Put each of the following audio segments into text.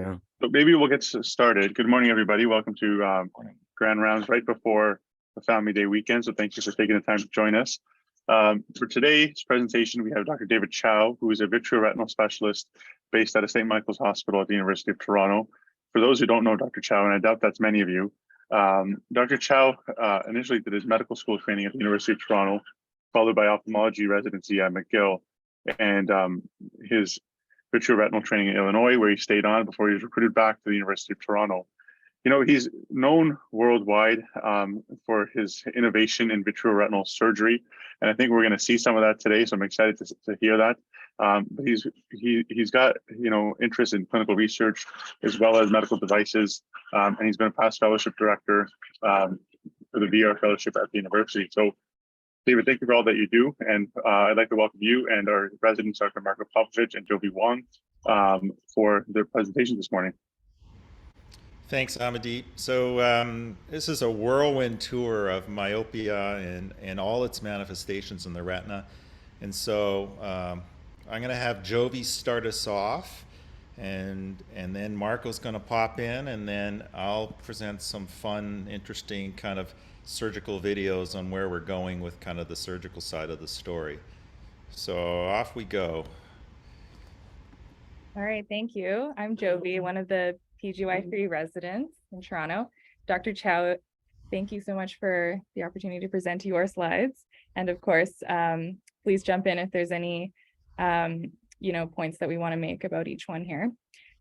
Yeah. So maybe we'll get started. Good morning, everybody. Welcome to Grand Rounds right before the Family Day weekend. So thank you for taking the time to join us. For today's presentation, we have Dr. David Chow, who is a vitreoretinal specialist based out of St. Michael's Hospital at the University of Toronto. For those who don't know Dr. Chow, and I doubt that's many of you, Dr. Chow initially did his medical school training at the University of Toronto, followed by ophthalmology residency at McGill, and his vitreoretinal training in Illinois, where he stayed on before he was recruited back to the University of Toronto. You know, he's known worldwide for his innovation in vitreoretinal surgery, and I think we're going to see some of that today. So I'm excited to hear that. But he's got interest in clinical research as well as medical devices, and he's been a past fellowship director for the VR fellowship at the university. So, David, thank you for all that you do, and I'd like to welcome you and our residents, Dr. Marco Popovich and Jovi Wong, for their presentation this morning. Thanks, Amadit. So this is a whirlwind tour of myopia and all its manifestations in the retina. And so I'm going to have Jovi start us off, and then Marco's going to pop in, and then I'll present some fun, interesting kind of surgical videos on where we're going with kind of the surgical side of the story. So off we go. All right, thank you. I'm Jovi, one of the PGY3 residents in Toronto. Dr. Chow, thank you so much for the opportunity to present your slides. And of course, please jump in if there's any points that we want to make about each one here.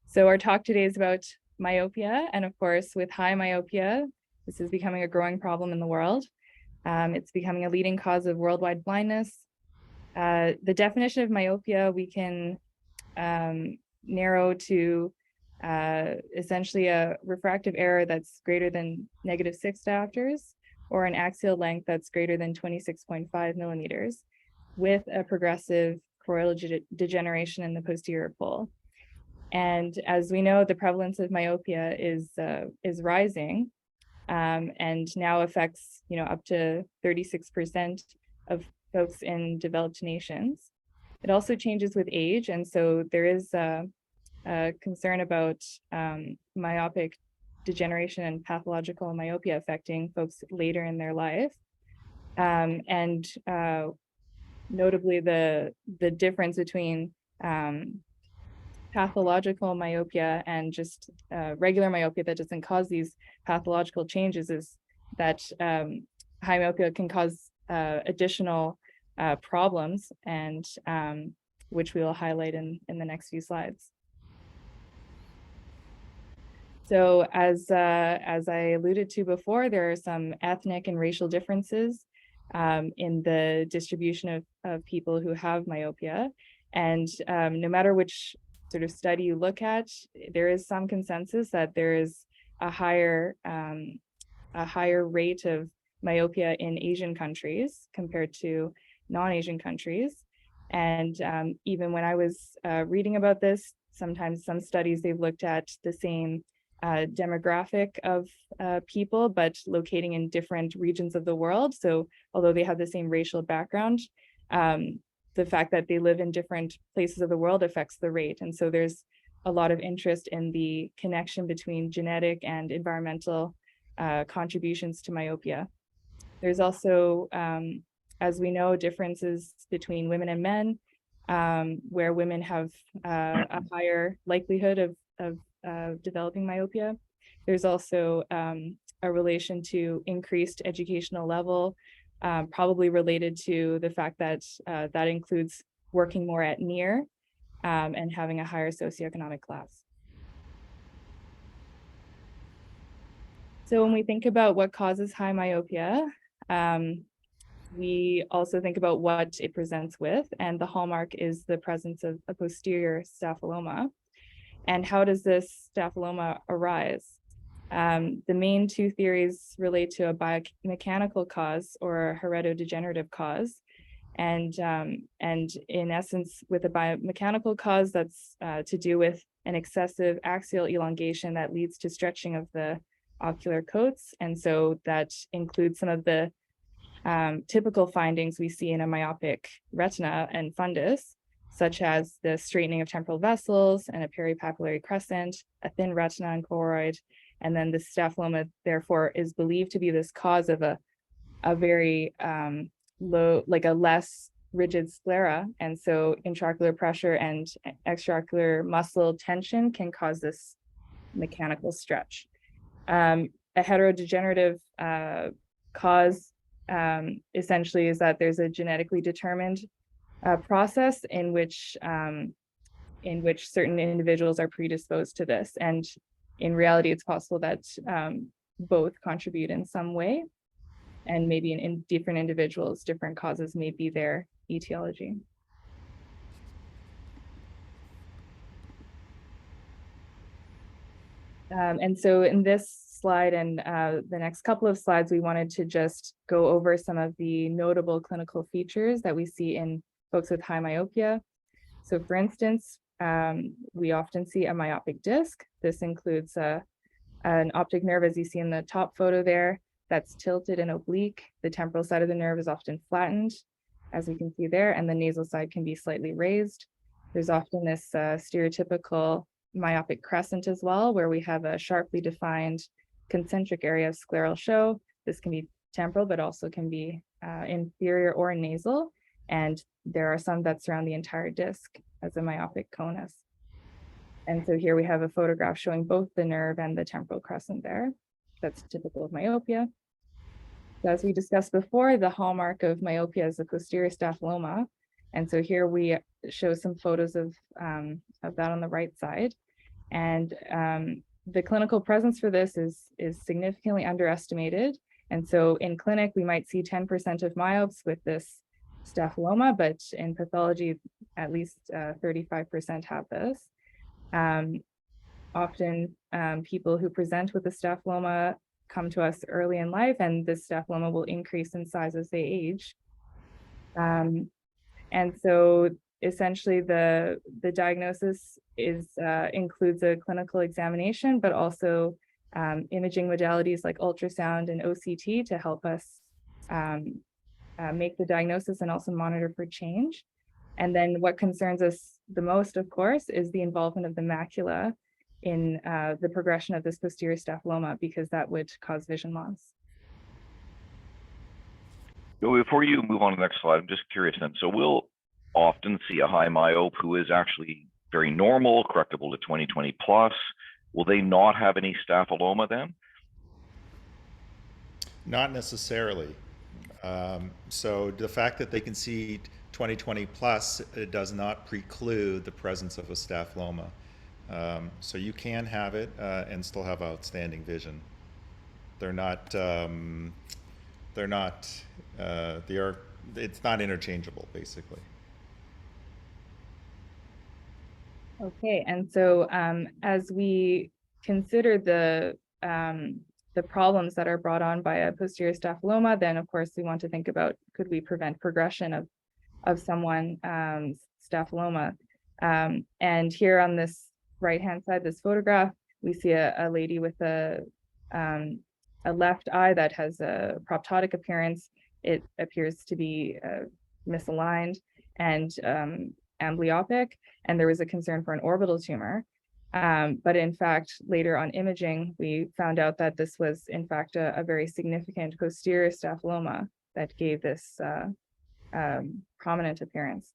So our talk today is about myopia, and of course, with high myopia, this is becoming a growing problem in the world. It's becoming a leading cause of worldwide blindness. The definition of myopia we can narrow to essentially a refractive error that's greater than -6 diopters, or an axial length that's greater than 26.5 millimeters, with a progressive choroidal degeneration in the posterior pole. And as we know, the prevalence of myopia is rising, and now affects up to 36% of folks in developed nations. It also changes with age, and so there is a concern about myopic degeneration and pathological myopia affecting folks later in their life. And notably, the difference between pathological myopia and just regular myopia that doesn't cause these pathological changes is that high myopia can cause additional problems, and which we will highlight in the next few slides. So as I alluded to before, there are some ethnic and racial differences in the distribution of people who have myopia. And no matter which sort of study you look at, there is some consensus that there is a higher rate of myopia in Asian countries compared to non-Asian countries. And even when I was reading about this, sometimes some studies they've looked at the same demographic of people, but locating in different regions of the world. So although they have the same racial background, the fact that they live in different places of the world affects the rate. And so there's a lot of interest in the connection between genetic and environmental contributions to myopia. There's also, as we know, differences between women and men, where women have a higher likelihood of developing myopia. There's also a relation to increased educational level, probably related to the fact that that includes working more at near and having a higher socioeconomic class. So when we think about what causes high myopia, we also think about what it presents with, and the hallmark is the presence of a posterior staphyloma. And how does this staphyloma arise? The main two theories relate to a biomechanical cause or a heretodegenerative cause. And in essence, with a biomechanical cause, that's to do with an excessive axial elongation that leads to stretching of the ocular coats. And so that includes some of the typical findings we see in a myopic retina and fundus. such as the straightening of temporal vessels and a peripapillary crescent, a thin retina and choroid, and then the staphyloma, therefore, is believed to be this cause of a very low, like a less rigid sclera. And so intraocular pressure and extraocular muscle tension can cause this mechanical stretch. A heterodegenerative cause essentially is that there's a genetically determined process in which certain individuals are predisposed to this. And in reality, it's possible that both contribute in some way. And maybe in different individuals, different causes may be their etiology. And so in this slide and the next couple of slides, we wanted to just go over some of the notable clinical features that we see in folks with high myopia. So for instance, we often see a myopic disc. This includes an optic nerve, as you see in the top photo there, that's tilted and oblique. The temporal side of the nerve is often flattened, as we can see there, and the nasal side can be slightly raised. There's often this stereotypical myopic crescent as well, where we have a sharply defined concentric area of scleral show. This can be temporal, but also can be inferior or nasal. And there are some that surround the entire disc as a myopic conus. And so here we have a photograph showing both the nerve and the temporal crescent there. That's typical of myopia. So as we discussed before, the hallmark of myopia is the posterior staphyloma. And so here we show some photos of that on the right side. And the clinical presence for this is significantly underestimated. And so in clinic, we might see 10% of myopes with this staphyloma, but in pathology, at least 35% have this. Often people who present with a staphyloma come to us early in life, and this staphyloma will increase in size as they age. And so essentially the diagnosis includes a clinical examination, but also imaging modalities like ultrasound and OCT to help us make the diagnosis and also monitor for change. And then what concerns us the most, of course, is the involvement of the macula in the progression of this posterior staphyloma, because that would cause vision loss. So before you move on to the next slide, I'm just curious then. So we'll often see a high myope who is actually very normal, correctable to 20/20 plus. Will they not have any staphyloma then? Not necessarily. So the fact that they can see 20/20 plus, it does not preclude the presence of a staphyloma. So you can have it and still have outstanding vision. They're not. It's not interchangeable, basically. Okay, and so as we consider the problems that are brought on by a posterior staphyloma, then of course we want to think about, could we prevent progression of someone's staphyloma? And here on this right-hand side, this photograph, we see a lady with a left eye that has a proptotic appearance. It appears to be misaligned and amblyopic, and there was a concern for an orbital tumor. But in fact, later on imaging, we found out that this was in fact a very significant posterior staphyloma that gave this prominent appearance.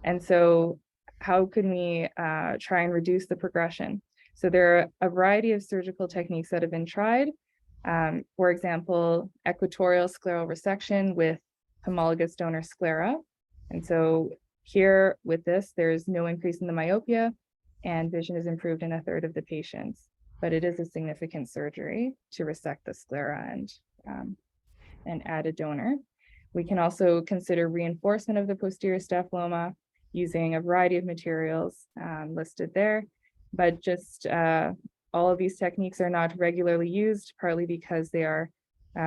And so how can we try and reduce the progression? So there are a variety of surgical techniques that have been tried. For example, equatorial scleral resection with homologous donor sclera. And so here with this, there's no increase in the myopia and vision is improved in a third of the patients, but it is a significant surgery to resect the sclera and add a donor. We can also consider reinforcement of the posterior staphyloma using a variety of materials listed there, but just all of these techniques are not regularly used, partly because they are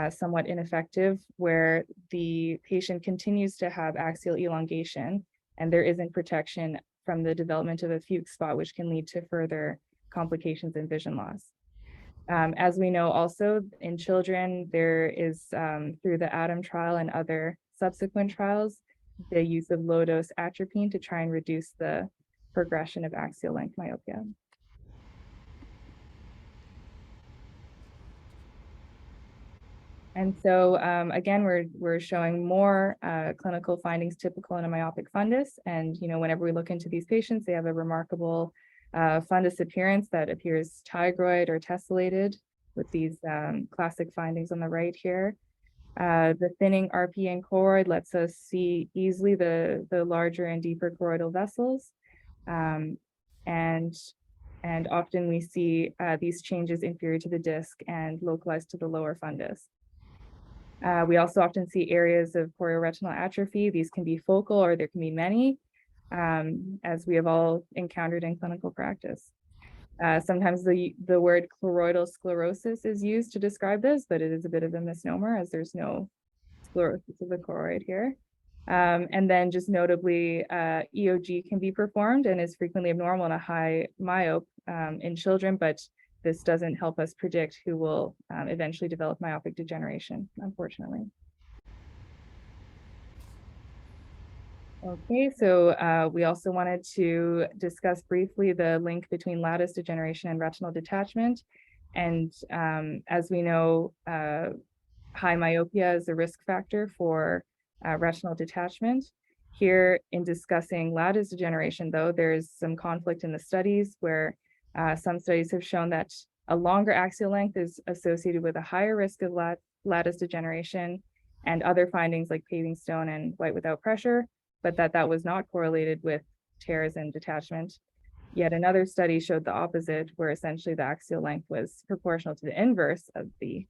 somewhat ineffective, where the patient continues to have axial elongation and there isn't protection from the development of a Fuchs spot, which can lead to further complications and vision loss. As we know also in children, there is through the ATOM trial and other subsequent trials, the use of low-dose atropine to try and reduce the progression of axial length myopia. And so again, we're showing more clinical findings typical in a myopic fundus. And whenever we look into these patients, they have a remarkable fundus appearance that appears tigroid or tessellated with these classic findings on the right here. The thinning RPE and choroid lets us see easily the larger and deeper choroidal vessels. And often we see these changes inferior to the disc and localized to the lower fundus. We also often see areas of chorioretinal atrophy. These can be focal or there can be many, as we have all encountered in clinical practice. Sometimes the word choroidal sclerosis is used to describe this, but it is a bit of a misnomer as there's no sclerosis of the choroid here. And then just notably, EOG can be performed and is frequently abnormal in a high myope in children, but this doesn't help us predict who will eventually develop myopic degeneration, unfortunately. Okay, so we also wanted to discuss briefly the link between lattice degeneration and retinal detachment. And as we know, high myopia is a risk factor for retinal detachment. Here in discussing lattice degeneration, though, there's some conflict in the studies where some studies have shown that a longer axial length is associated with a higher risk of lattice degeneration and other findings like paving stone and white without pressure, but that was not correlated with tears and detachment. Yet another study showed the opposite, where essentially the axial length was proportional to the inverse of the,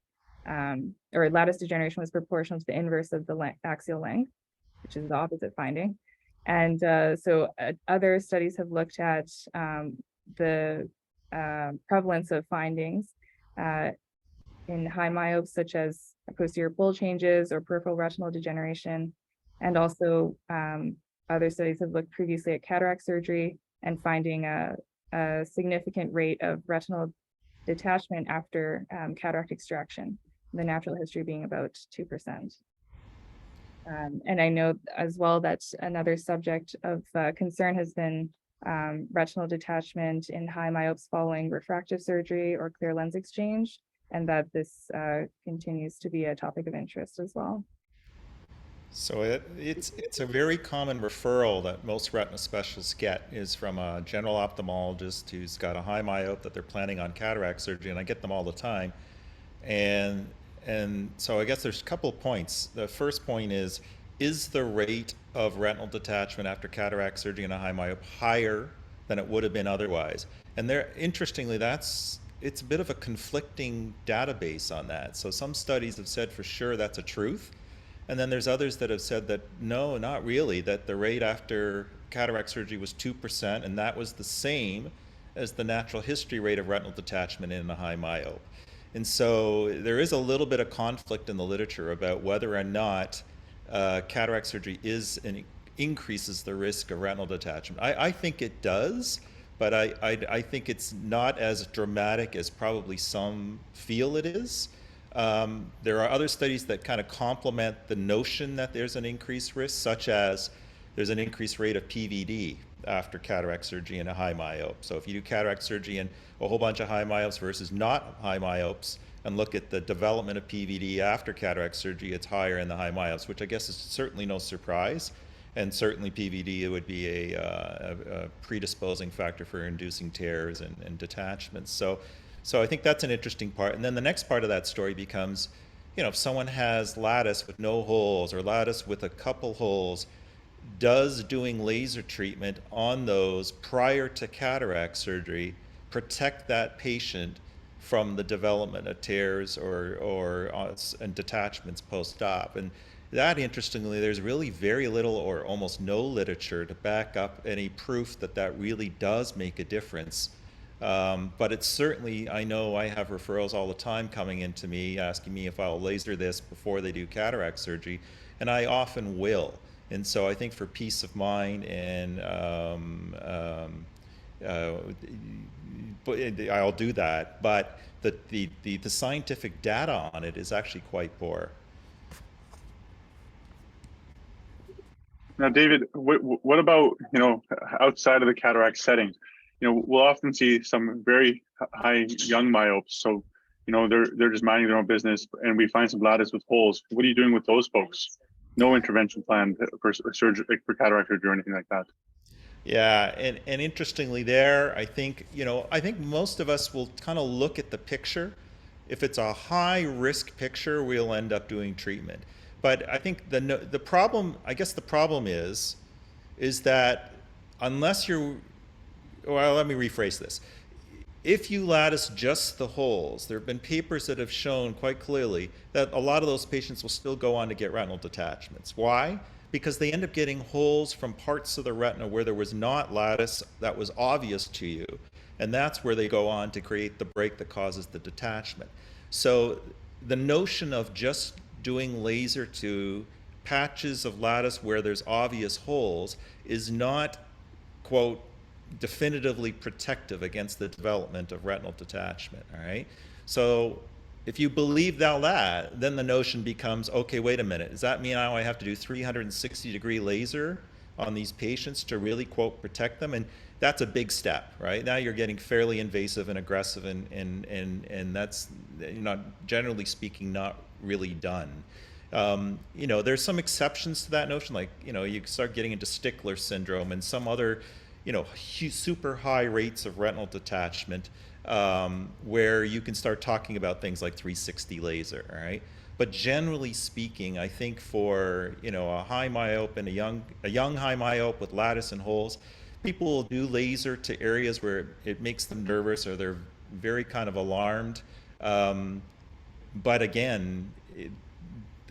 or lattice degeneration was proportional to the inverse of the axial length, which is the opposite finding. And so other studies have looked at the prevalence of findings in high myopes, such as posterior pole changes or peripheral retinal degeneration. And also other studies have looked previously at cataract surgery and finding a significant rate of retinal detachment after cataract extraction, the natural history being about 2%. And I know as well that another subject of concern has been retinal detachment in high myopes following refractive surgery or clear lens exchange, and that this continues to be a topic of interest as well. So it's a very common referral that most retina specialists get is from a general ophthalmologist who's got a high myope that they're planning on cataract surgery, and I get them all the time. And so I guess there's a couple of points. The first point is the rate of retinal detachment after cataract surgery in a high myope higher than it would have been otherwise? And there, interestingly, it's a bit of a conflicting database on that. So some studies have said for sure that's a truth. And then there's others that have said that no, not really, that the rate after cataract surgery was 2%, and that was the same as the natural history rate of retinal detachment in a high myope. And so there is a little bit of conflict in the literature about whether or not cataract surgery increases the risk of retinal detachment. I think it does, but I think it's not as dramatic as probably some feel it is. There are other studies that kind of complement the notion that there's an increased risk, such as there's an increased rate of PVD after cataract surgery in a high myope. So if you do cataract surgery in a whole bunch of high myopes versus not high myopes and look at the development of PVD after cataract surgery, it's higher in the high myopes, which I guess is certainly no surprise. And certainly PVD would be a predisposing factor for inducing tears and detachments. So I think that's an interesting part. And then the next part of that story becomes, if someone has lattice with no holes or lattice with a couple holes, does doing laser treatment on those prior to cataract surgery protect that patient from the development of tears and detachments post-op? And that, interestingly, there's really very little or almost no literature to back up any proof that really does make a difference. But it's certainly, I know I have referrals all the time coming into me asking me if I'll laser this before they do cataract surgery, and I often will. And so I think for peace of mind and I'll do that, but the scientific data on it is actually quite poor. Now, David, what about, outside of the cataract setting? We'll often see some very high young myopes. So, they're just minding their own business, and we find some lattice with holes. What are you doing with those folks? No intervention plan for surgery, for cataract surgery or anything like that. Yeah, and interestingly there, I think most of us will kind of look at the picture. If it's a high risk picture, we'll end up doing treatment. But I think the problem, I guess the problem is that unless you're, well, let me rephrase this. If you lattice just the holes, there have been papers that have shown quite clearly that a lot of those patients will still go on to get retinal detachments. Why? Because they end up getting holes from parts of the retina where there was not lattice that was obvious to you. And that's where they go on to create the break that causes the detachment. So the notion of just doing laser to patches of lattice where there's obvious holes is not, quote, definitively protective against the development of retinal detachment, all right? So if you believe that, then the notion becomes, okay, wait a minute, does that mean now I have to do 360-degree laser on these patients to really, quote, protect them? And that's a big step, right? Now you're getting fairly invasive and aggressive, and that's, generally speaking, not really done. There's some exceptions to that notion, like, you start getting into Stickler syndrome and some other, super high rates of retinal detachment, where you can start talking about things like 360 laser, all right? But generally speaking, I think for, a high myope and a young high myope with lattice and holes, people will do laser to areas where it makes them nervous or they're very kind of alarmed. But again,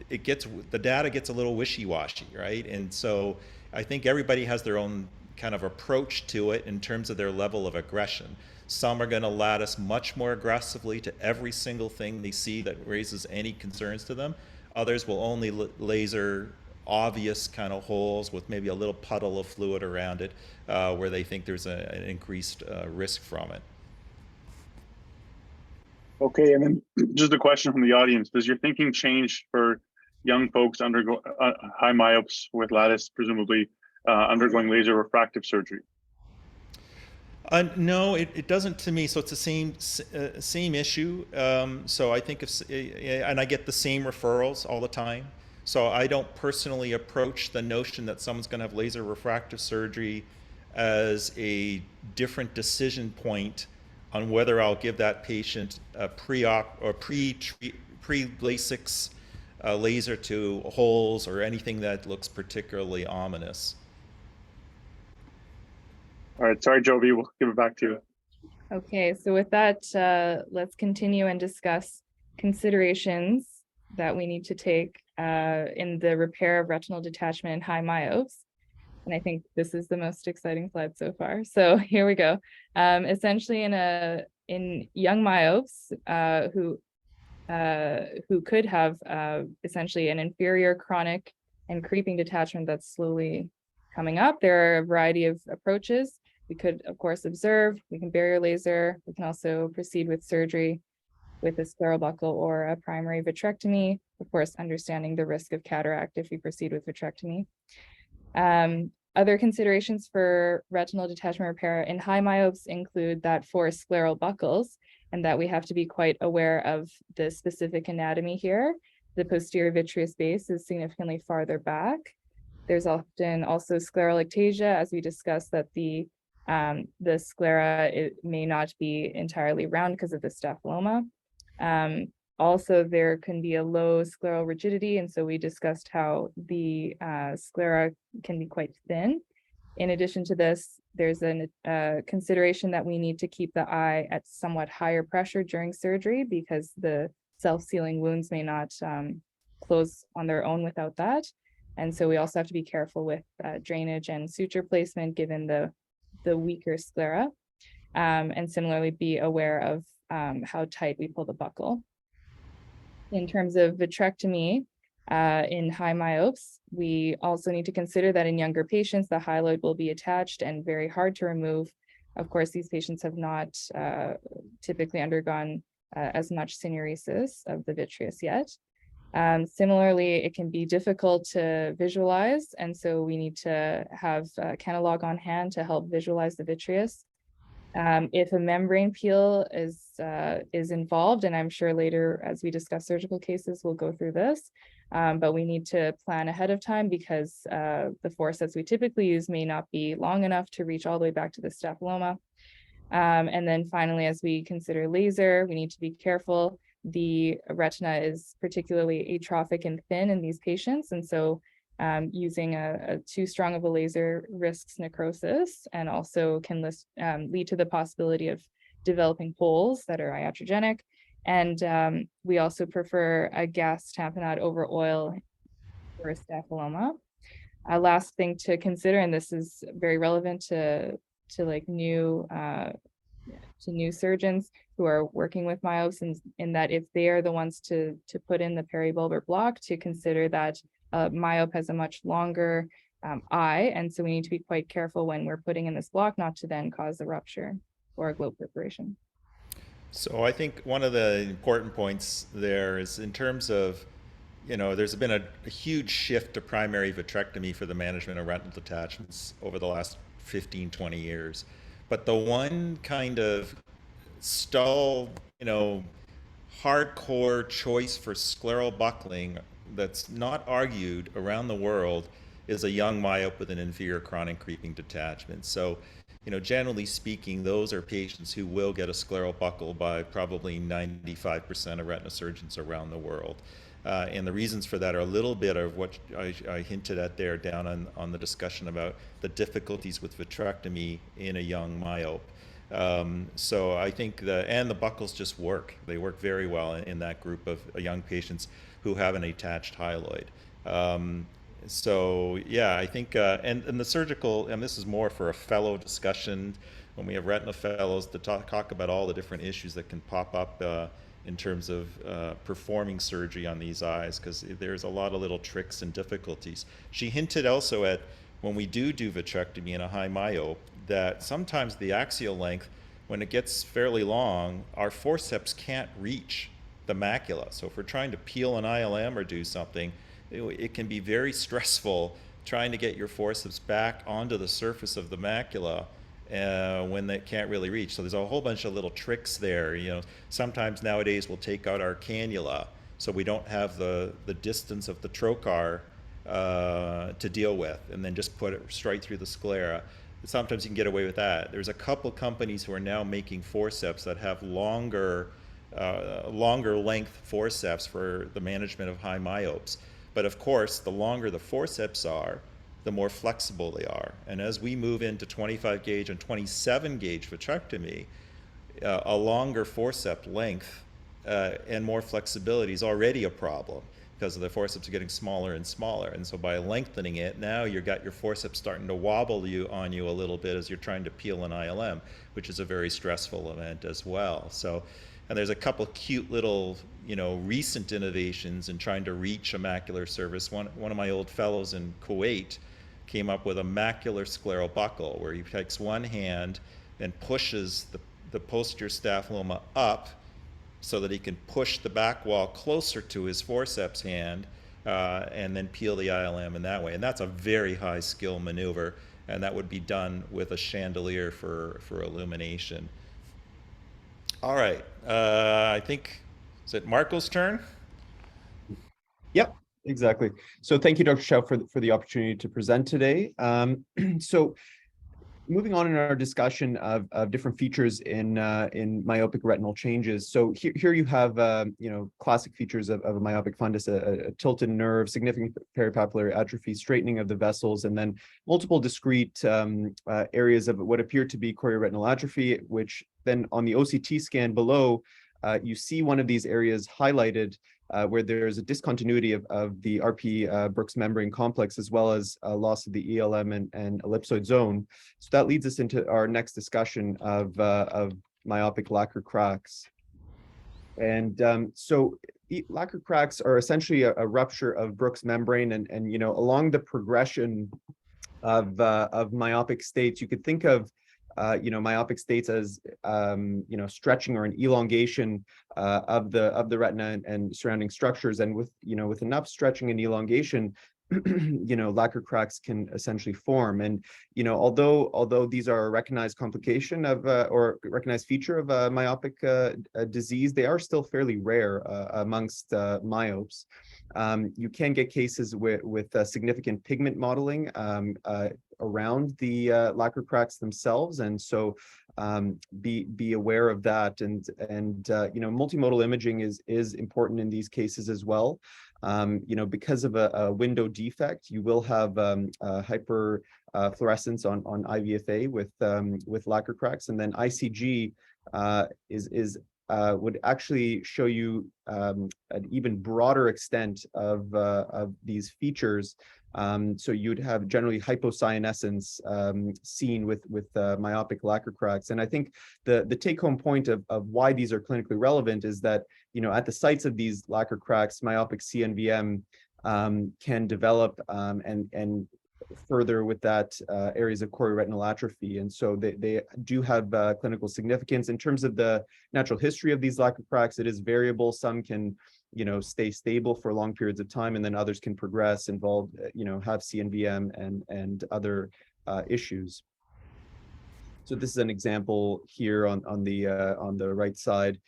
the data gets a little wishy-washy, right? And so I think everybody has their own kind of approach to it in terms of their level of aggression. Some are going to lattice much more aggressively to every single thing they see that raises any concerns to them. Others will only laser obvious kind of holes with maybe a little puddle of fluid around it, where they think there's an increased risk from it. Okay, and then just a question from the audience. Does your thinking change for young folks undergo high myopes with lattice, presumably undergoing laser refractive surgery? No, it doesn't to me. So it's the same issue. So I think and I get the same referrals all the time. So I don't personally approach the notion that someone's going to have laser refractive surgery as a different decision point on whether I'll give that patient a pre-op or pre-LASIX laser to holes or anything that looks particularly ominous. All right, sorry, Jovi, we'll give it back to you. Okay, so with that, let's continue and discuss considerations that we need to take in the repair of retinal detachment in high myopes. And I think this is the most exciting slide so far. So here we go. Essentially in young myopes who could have essentially an inferior chronic and creeping detachment that's slowly coming up, there are a variety of approaches. We could, of course, observe, we can barrier laser, we can also proceed with surgery with a scleral buckle or a primary vitrectomy, of course, understanding the risk of cataract if we proceed with vitrectomy. Other considerations for retinal detachment repair in high myopes include that for scleral buckles, and that we have to be quite aware of the specific anatomy here. The posterior vitreous base is significantly farther back. There's often also scleral ectasia, as we discussed, that the sclera, it may not be entirely round because of the staphylomas. Also, there can be a low scleral rigidity, and so we discussed how the sclera can be quite thin. In addition to this, there's a consideration that we need to keep the eye at somewhat higher pressure during surgery because the self-sealing wounds may not close on their own without that. And so we also have to be careful with drainage and suture placement given the weaker sclera, and similarly be aware of how tight we pull the buckle. In terms of vitrectomy in high myopes, we also need to consider that in younger patients, the hyaloid will be attached and very hard to remove. Of course, these patients have not typically undergone as much syneresis of the vitreous yet. Similarly, it can be difficult to visualize, and so we need to have Canalog on hand to help visualize the vitreous. If a membrane peel is involved, and I'm sure later as we discuss surgical cases, we'll go through this, but we need to plan ahead of time because the forceps we typically use may not be long enough to reach all the way back to the staphloma. And then finally, as we consider laser, we need to be careful. The retina is particularly atrophic and thin in these patients, and so using a too strong of a laser risks necrosis and also can lead to the possibility of developing holes that are iatrogenic. And we also prefer a gas tamponade over oil for a staphloma. Last thing to consider, and this is very relevant to like new surgeons who are working with myopes, in that if they are the ones to put in the peribulbar block, to consider that myope has a much longer eye, and so we need to be quite careful when we're putting in this block not to then cause a rupture or a globe perforation. So I think one of the important points there is in terms of, there's been a huge shift to primary vitrectomy for the management of retinal detachments over the last 15, 20 years. But the one kind of hardcore choice for scleral buckling that's not argued around the world is a young myope with an inferior chronic creeping detachment. So, generally speaking, those are patients who will get a scleral buckle by probably 95% of retina surgeons around the world. And the reasons for that are a little bit of what I hinted at there down on the discussion about the difficulties with vitrectomy in a young myope. So I think the buckles just work. They work very well in that group of young patients who have an attached hyaloid. So yeah, I think, and the surgical, and this is more for a fellow discussion when we have retina fellows to talk about all the different issues that can pop up in terms of performing surgery on these eyes, because there's a lot of little tricks and difficulties. She hinted also at when we do vitrectomy in a high myope, that sometimes the axial length, when it gets fairly long, our forceps can't reach the macula. So if we're trying to peel an ILM or do something, it can be very stressful trying to get your forceps back onto the surface of the macula when they can't really reach. So there's a whole bunch of little tricks there. Sometimes nowadays we'll take out our cannula so we don't have the distance of the trocar to deal with, and then just put it straight through the sclera. Sometimes you can get away with that. There's a couple companies who are now making forceps that have longer length forceps for the management of high myopes. But of course, the longer the forceps are, the more flexible they are. And as we move into 25 gauge and 27 gauge vitrectomy, a longer forceps length and more flexibility is already a problem, because the forceps are getting smaller and smaller. And so by lengthening it, now you've got your forceps starting to wobble on you a little bit as you're trying to peel an ILM, which is a very stressful event as well. So, and there's a couple cute little, recent innovations in trying to reach a macular surface. One of my old fellows in Kuwait came up with a macular scleral buckle, where he takes one hand and pushes the posterior staphloma up so that he can push the back wall closer to his forceps hand and then peel the ILM in that way. And that's a very high skill maneuver, and that would be done with a chandelier for illumination. All right, I think, is it Marco's turn? Yep, exactly. So thank you, Dr. Chow, for the opportunity to present today. So moving on in our discussion of different features in myopic retinal changes. So here you have classic features of a myopic fundus: a tilted nerve, significant peripapillary atrophy, straightening of the vessels, and then multiple discrete areas of what appear to be chorioretinal atrophy, which then on the OCT scan below, you see one of these areas highlighted where there's a discontinuity of the RP Brooks membrane complex, as well as loss of the ELM and ellipsoid zone. So that leads us into our next discussion of myopic lacquer cracks. And so lacquer cracks are essentially a rupture of Brooks membrane, and along the progression of myopic states, you could think of myopic states as stretching or an elongation of the retina and surrounding structures, and with enough stretching and elongation, lacquer cracks can essentially form. And although these are a recognized complication of or recognized feature of myopic disease, they are still fairly rare amongst myopes. You can get cases with significant pigment modeling around the lacquer cracks themselves, and so be aware of that. And multimodal imaging is important in these cases as well. Because of a window defect, you will have hyper fluorescence on IVFA with lacquer cracks, and then ICG would actually show you an even broader extent of these features. So you'd have generally hypocyanescence seen with myopic lacquer cracks. And I think the take-home point of why these are clinically relevant is that at the sites of these lacquer cracks, myopic cnvm can develop and further with that areas of chorioretinal atrophy. And so they do have clinical significance. In terms of the natural history of these lacquer cracks, it is variable. Some can stay stable for long periods of time, and then others can progress, have cnvm and other issues. So this is an example here on the right side,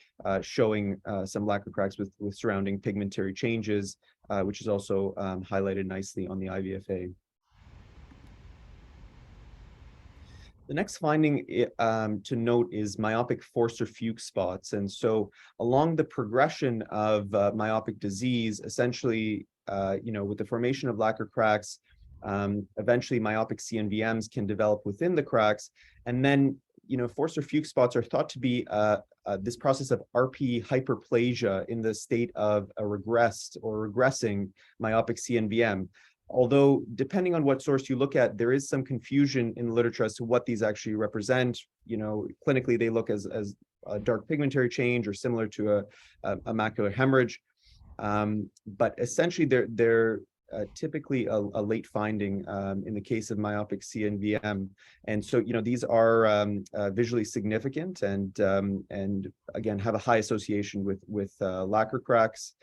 showing some lacquer cracks with surrounding pigmentary changes, which is also highlighted nicely on the IVFA. The next finding to note is myopic Forster Fuchs spots. And so along the progression of myopic disease, essentially, with the formation of lacquer cracks, eventually myopic CNVMs can develop within the cracks. And then, Forster Fuchs spots are thought to be this process of RP hyperplasia in the state of a regressed or regressing myopic CNVM. Although, depending on what source you look at, there is some confusion in the literature as to what these actually represent. Clinically, they look as a dark pigmentary change or similar to a macular hemorrhage. But essentially, they're typically a late finding in the case of myopic CNVM. And so, these are visually significant and again, have a high association with lacquer cracks.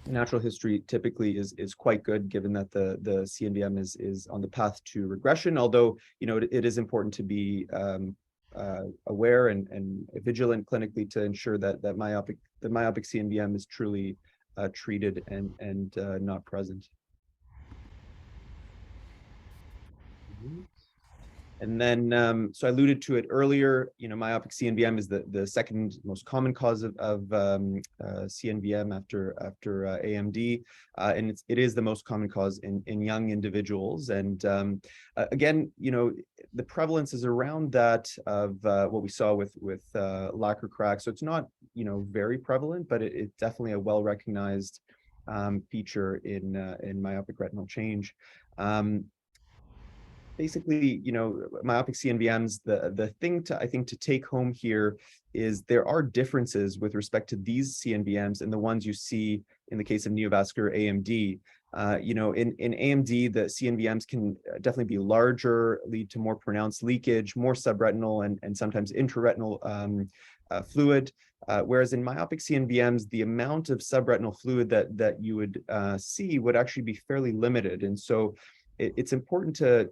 Natural history typically is quite good, given that the CNVM is on the path to regression, although it is important to be aware and vigilant clinically to ensure that the myopic CNVM is truly treated and not present. And then, so I alluded to it earlier, myopic CNVM is the second most common cause of CNVM after AMD, and it is the most common cause in young individuals. And again, the prevalence is around that of what we saw with lacquer cracks. So it's not very prevalent, but it's definitely a well-recognized feature in myopic retinal change. Basically, myopic CNVMs, the thing I think to take home here is there are differences with respect to these CNVMs and the ones you see in the case of neovascular AMD. In AMD, the CNVMs can definitely be larger, lead to more pronounced leakage, more subretinal and sometimes intraretinal fluid. Whereas in myopic CNVMs, the amount of subretinal fluid that you would see would actually be fairly limited. And so it's important to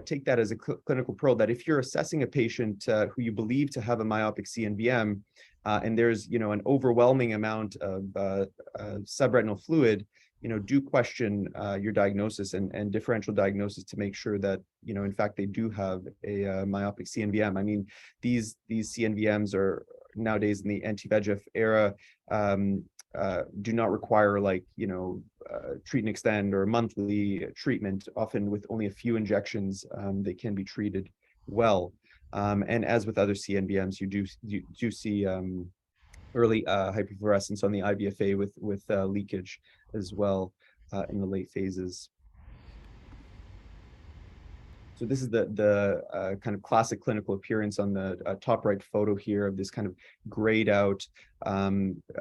take that as a clinical pearl, that if you're assessing a patient who you believe to have a myopic CNVM, and there's an overwhelming amount of subretinal fluid, do question your diagnosis and differential diagnosis to make sure that in fact they do have a myopic CNVM. I mean, these CNVMs are nowadays in the anti-VEGF era do not require treat and extend or monthly treatment. Often with only a few injections, they can be treated well. And as with other CNVMs, you do see early hyperfluorescence on the IVFA with leakage as well in the late phases. So this is the kind of classic clinical appearance on the top right photo here of this kind of grayed out,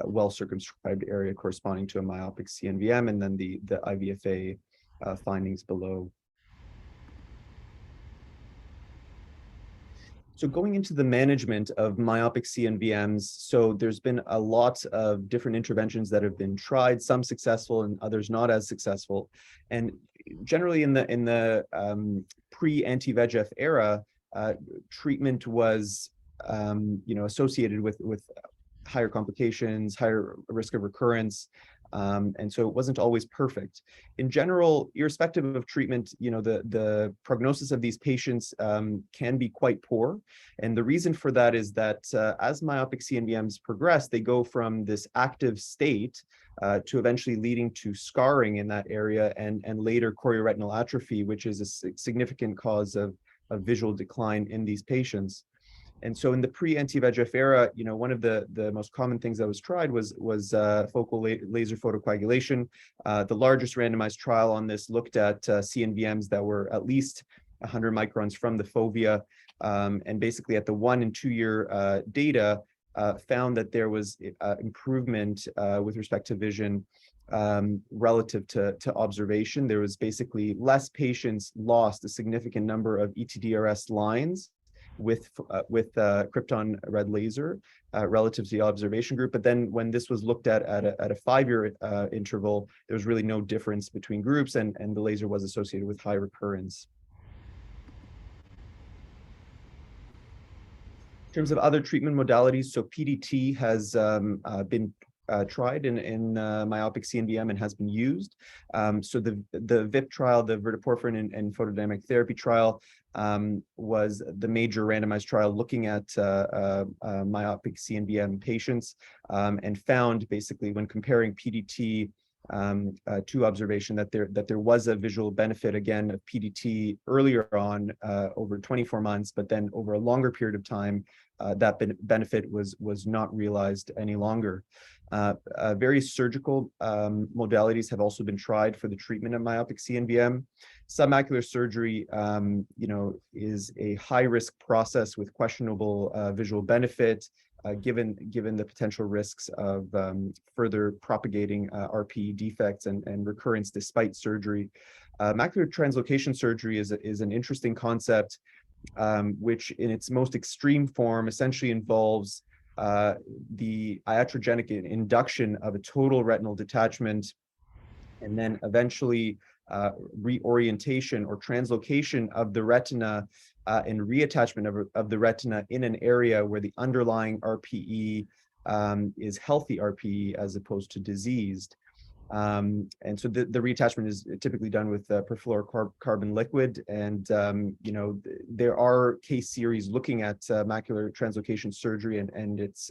well-circumscribed area corresponding to a myopic CNVM, and then the IVFA findings below. So going into the management of myopic cnvms, so there's been a lot of different interventions that have been tried, some successful and others not as successful. And generally in the pre-anti-VEGF era, treatment was associated with higher complications, higher risk of recurrence. And so it wasn't always perfect. In general, irrespective of treatment, the prognosis of these patients can be quite poor. And the reason for that is that as myopic CNVMs progress, they go from this active state to eventually leading to scarring in that area and later chorioretinal atrophy, which is a significant cause of visual decline in these patients. And so in the pre-anti-VEGF era, one of the most common things that was tried was focal laser photocoagulation. The largest randomized trial on this looked at CNVMs that were at least 100 microns from the fovea. And basically at the 1 and 2 year data found that there was improvement with respect to vision relative to observation. There was basically less patients lost a significant number of ETDRS lines with krypton red laser relative to the observation group. But then when this was looked at a 5 year interval, there was really no difference between groups, and the laser was associated with high recurrence. In terms of other treatment modalities, so PDT has been tried in myopic CNVM and has been used. So the VIP trial, the verteporfin and photodynamic therapy trial, was the major randomized trial looking at myopic CNVM patients, and found basically when comparing PDT to observation that there was a visual benefit again of PDT earlier on over 24 months, but then over a longer period of time that benefit was not realized any longer. Various surgical modalities have also been tried for the treatment of myopic CNVM. Submacular surgery, is a high-risk process with questionable visual benefit, given the potential risks of further propagating RPE defects and recurrence despite surgery. Macular translocation surgery is an interesting concept, which in its most extreme form essentially involves the iatrogenic induction of a total retinal detachment and then eventually reorientation or translocation of the retina and reattachment of the retina in an area where the underlying RPE is healthy RPE as opposed to diseased. And so the reattachment is typically done with perfluorocarbon liquid. And, there are case series looking at macular translocation surgery and its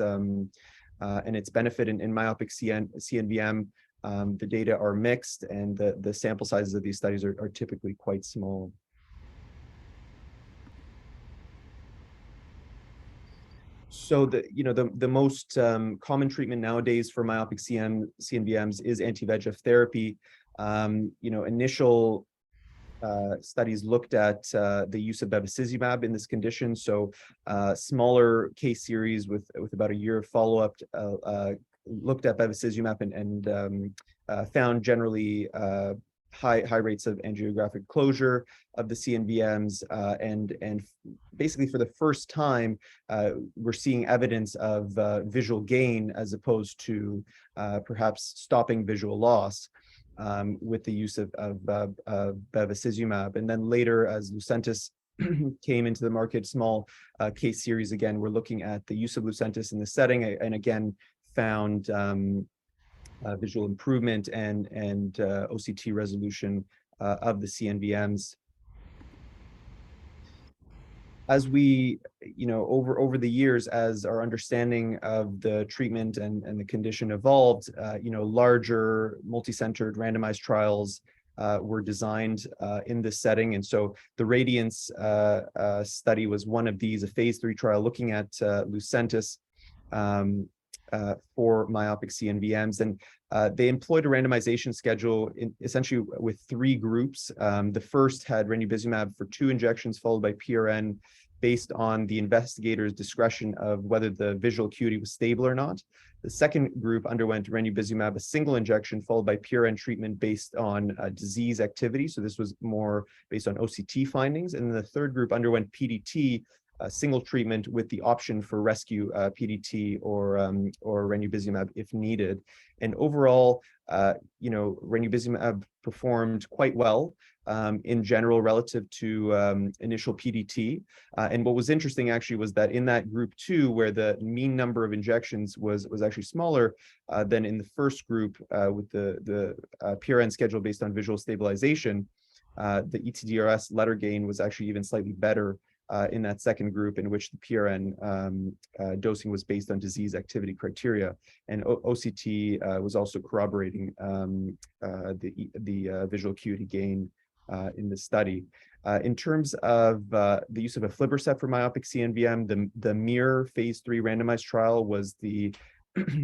benefit in myopic CNVM. The data are mixed, and the sample sizes of these studies are typically quite small. So the most common treatment nowadays for myopic CNVMs is anti-VEGF therapy. Initial studies looked at the use of bevacizumab in this condition. So smaller case series with about a year of follow-up looked at bevacizumab and found generally high rates of angiographic closure of the CNVMs, and basically for the first time we're seeing evidence of visual gain as opposed to perhaps stopping visual loss with the use of bevacizumab. And then later, as Lucentis came into the market, small case series, again we're looking at the use of Lucentis in the setting, and again found visual improvement and OCT resolution of the CNVMs. As we, over the years, as our understanding of the treatment and the condition evolved, larger multi-centered randomized trials were designed in this setting. And so the Radiance study was one of these, a phase 3 trial looking at Lucentis for myopic CNVMs, and they employed a randomization schedule essentially with 3 groups. The first had ranibizumab for 2 injections followed by PRN based on the investigator's discretion of whether the visual acuity was stable or not. The second group underwent ranibizumab, a single injection followed by PRN treatment based on disease activity. So this was more based on OCT findings. And the third group underwent PDT single treatment with the option for rescue PDT or ranibizumab if needed. And overall, ranibizumab performed quite well in general relative to initial PDT. And what was interesting actually was that in that group 2, where the mean number of injections was actually smaller than in the first group with the PRN schedule based on visual stabilization, the ETDRS letter gain was actually even slightly better in that second group, in which the PRN dosing was based on disease activity criteria. And OCT was also corroborating the visual acuity gain in the study. In terms of the use of aflibercept for myopic CNVM, the MIRROR phase 3 randomized trial was the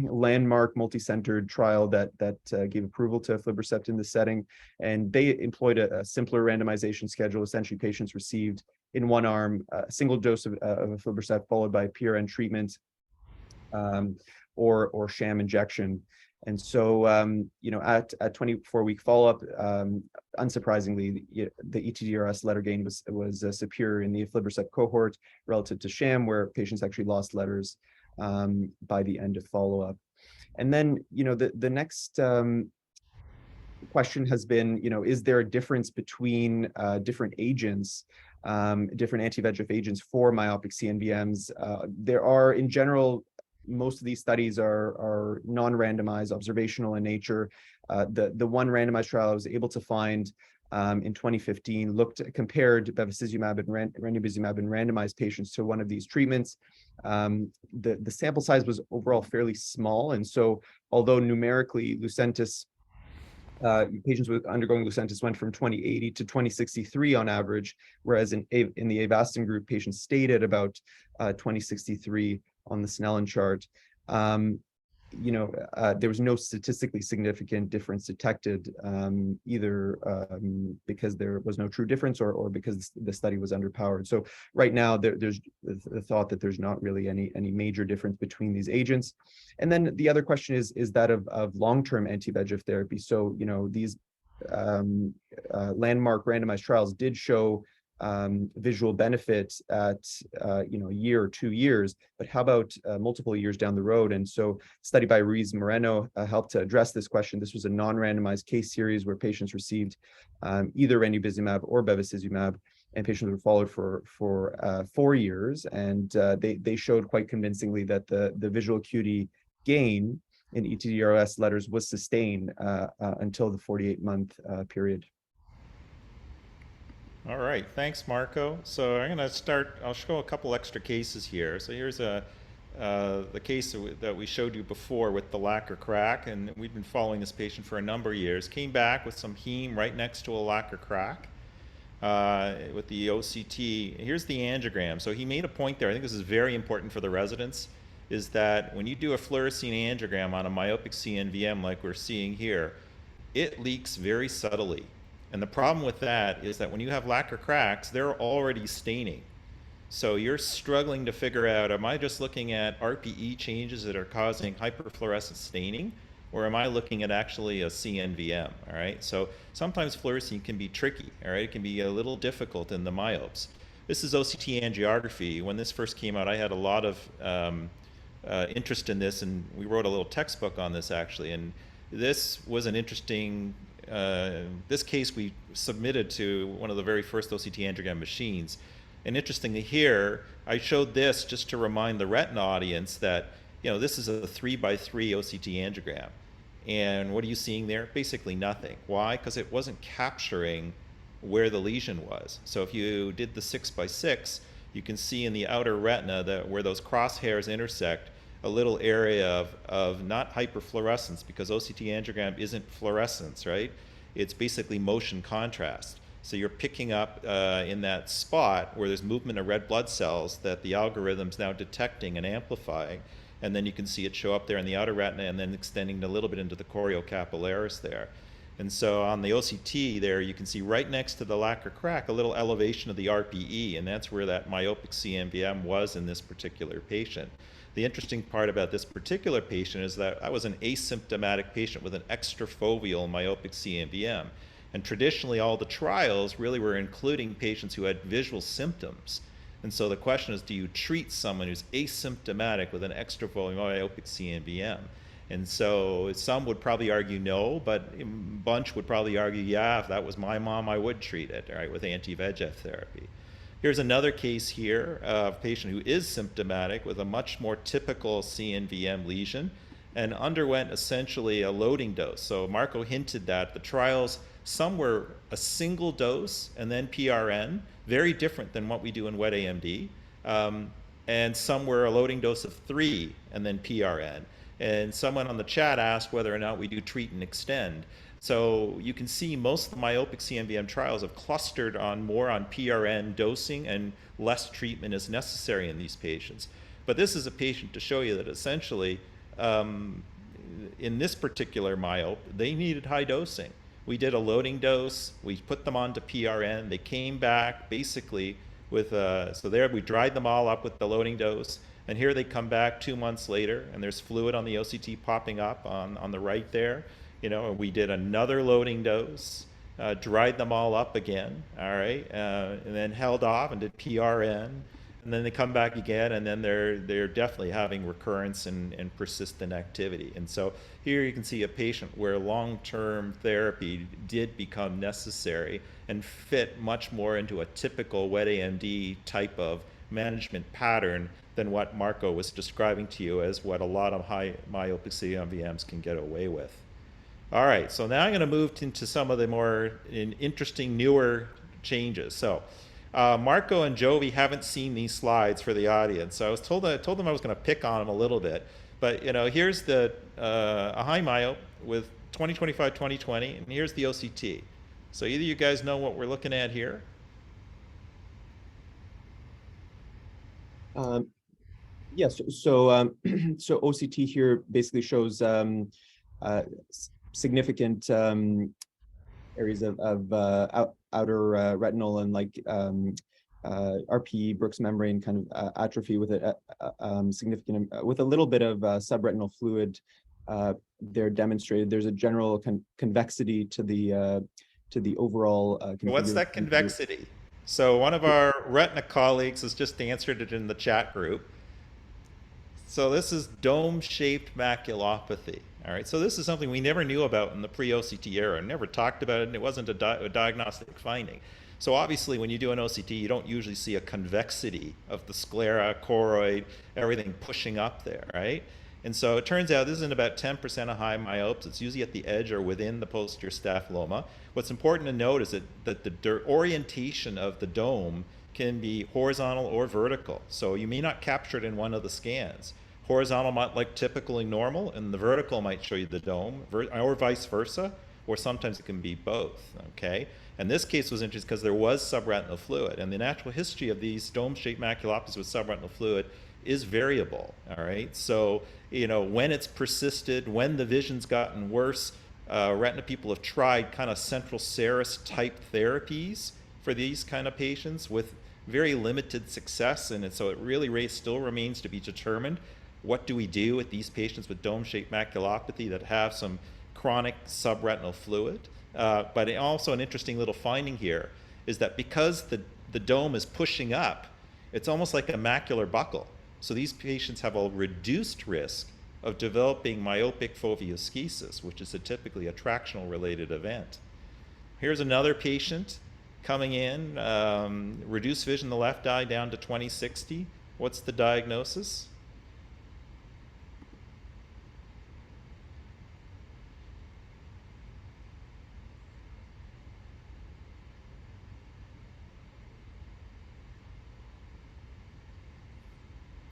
landmark multi-centered trial that gave approval to aflibercept in this setting. And they employed a simpler randomization schedule. Essentially, patients received in one arm a single dose of aflibercept followed by PRN treatment or sham injection. And so, at 24-week follow-up, unsurprisingly, the ETDRS letter gain was superior in the aflibercept cohort relative to sham, where patients actually lost letters by the end of follow-up. And then, the next question has been, is there a difference between different agents, different anti-VEGF agents for myopic CNVMs? There are, in general, most of these studies are non-randomized, observational in nature. The one randomized trial I was able to find in 2015 compared bevacizumab and ranibizumab in randomized patients to one of these treatments. The sample size was overall fairly small, and so although numerically Lucentis patients with undergoing Lucentis went from 2080 to 2063 on average, whereas in the Avastin group, patients stayed at about 2063 on the Snellen chart. There was no statistically significant difference detected, either because there was no true difference or because the study was underpowered. So right now there's the thought that there's not really any major difference between these agents. And then the other question is that of long-term anti-VEGF therapy. So these landmark randomized trials did show visual benefit at a year or 2 years, but how about multiple years down the road? And so a study by Ruiz Moreno helped to address this question. This was a non-randomized case series where patients received either ranibizumab or bevacizumab, and patients were followed for 4 years, and they showed quite convincingly that the visual acuity gain in ETDRS letters was sustained until the 48-month period. All right, thanks, Marco. So I'm going to I'll show a couple extra cases here. So here's the case that we showed you before with the lacquer crack, and we've been following this patient for a number of years. Came back with some heme right next to a lacquer crack with the OCT. Here's the angiogram. So he made a point there, I think this is very important for the residents, is that when you do a fluorescein angiogram on a myopic CNVM like we're seeing here, it leaks very subtly. And the problem with that is that when you have lacquer cracks, they're already staining. So you're struggling to figure out, am I just looking at RPE changes that are causing hyperfluorescent staining, or am I looking at actually a CNVM, all right? So sometimes fluorescein can be tricky, all right? It can be a little difficult in the myopes. This is OCT angiography. When this first came out, I had a lot of interest in this, and we wrote a little textbook on this actually. And this was an interesting this case we submitted to one of the very first OCT angiogram machines. And interestingly here, I showed this just to remind the Retina audience that, this is a 3x3 OCT angiogram. And what are you seeing there? Basically nothing. Why? Because it wasn't capturing where the lesion was. So if you did the 6x6, you can see in the outer retina where those crosshairs intersect, a little area of not hyperfluorescence, because OCT angiogram isn't fluorescence, right? It's basically motion contrast. So you're picking up in that spot where there's movement of red blood cells that the algorithm's now detecting and amplifying, and then you can see it show up there in the outer retina and then extending a little bit into the choriocapillaris there. And so on the OCT there, you can see right next to the lacquer crack a little elevation of the RPE, and that's where that myopic CNVM was in this particular patient. The interesting part about this particular patient is that I was an asymptomatic patient with an extrafoveal myopic CNVM. And traditionally, all the trials really were including patients who had visual symptoms. And so the question is, do you treat someone who's asymptomatic with an extrafoveal myopic cnvm? And so some would probably argue no, but a bunch would probably argue, yeah, if that was my mom, I would treat it, right, with anti-VEGF therapy. Here's another case here of a patient who is symptomatic with a much more typical cnvm lesion and underwent essentially a loading dose. So Marco hinted that the trials, some were a single dose and then PRN, very different than what we do in wet AMD. And some were a loading dose of 3 and then PRN. And someone on the chat asked whether or not we do treat and extend. So you can see most of the myopic CNVM trials have clustered on more on PRN dosing and less treatment is necessary in these patients. But this is a patient to show you that essentially in this particular myope, they needed high dosing. We did a loading dose, we put them onto PRN, they came back basically with, so there we dried them all up with the loading dose, and here they come back 2 months later, and there's fluid on the OCT popping up on the right there. You know, and we did another loading dose, dried them all up again, all right, and then held off and did PRN, and then they come back again, and then they're definitely having recurrence and persistent activity. And so here you can see a patient where long-term therapy did become necessary and fit much more into a typical wet AMD type of management pattern than what Marco was describing to you as what a lot of high myopic CNVMs can get away with. All right, so now I'm going to move into some of the more interesting, newer changes. So Marco and Jovi haven't seen these slides for the audience. So I told them I was going to pick on them a little bit. But you know, here's the a high myope with 20/25/20/20, and here's the OCT. So either you guys know what we're looking at here? Yes. So so OCT here basically shows significant areas of outer retinal and like RPE, Brooks membrane kind of atrophy with a significant, with a little bit of subretinal fluid there demonstrated. There's a general convexity to the overall. What's that convexity? So one of our retina colleagues has just answered it in the chat group. So this is dome-shaped maculopathy. All right, so this is something we never knew about in the pre-OCT era, never talked about it, and it wasn't a diagnostic finding. So obviously when you do an OCT, you don't usually see a convexity of the sclera, choroid, everything pushing up there, right? And so it turns out this is in about 10% of high myopes. It's usually at the edge or within the posterior staphyloma. What's important to note is that the orientation of the dome can be horizontal or vertical. So you may not capture it in one of the scans. Horizontal might look typically normal, and the vertical might show you the dome, or vice versa, or sometimes it can be both, okay? And this case was interesting because there was subretinal fluid, and the natural history of these dome-shaped maculopathies with subretinal fluid is variable, all right? So, you know, when it's persisted, when the vision's gotten worse, retina people have tried kind of central serous type therapies for these kind of patients with very limited success, and so it really still remains to be determined. What do we do with these patients with dome-shaped maculopathy that have some chronic subretinal fluid? But also an interesting little finding here is that because the dome is pushing up, it's almost like a macular buckle. So these patients have a reduced risk of developing myopic foveoschisis, which is typically a tractional related event. Here's another patient coming in, reduced vision in the left eye down to 20/60. What's the diagnosis?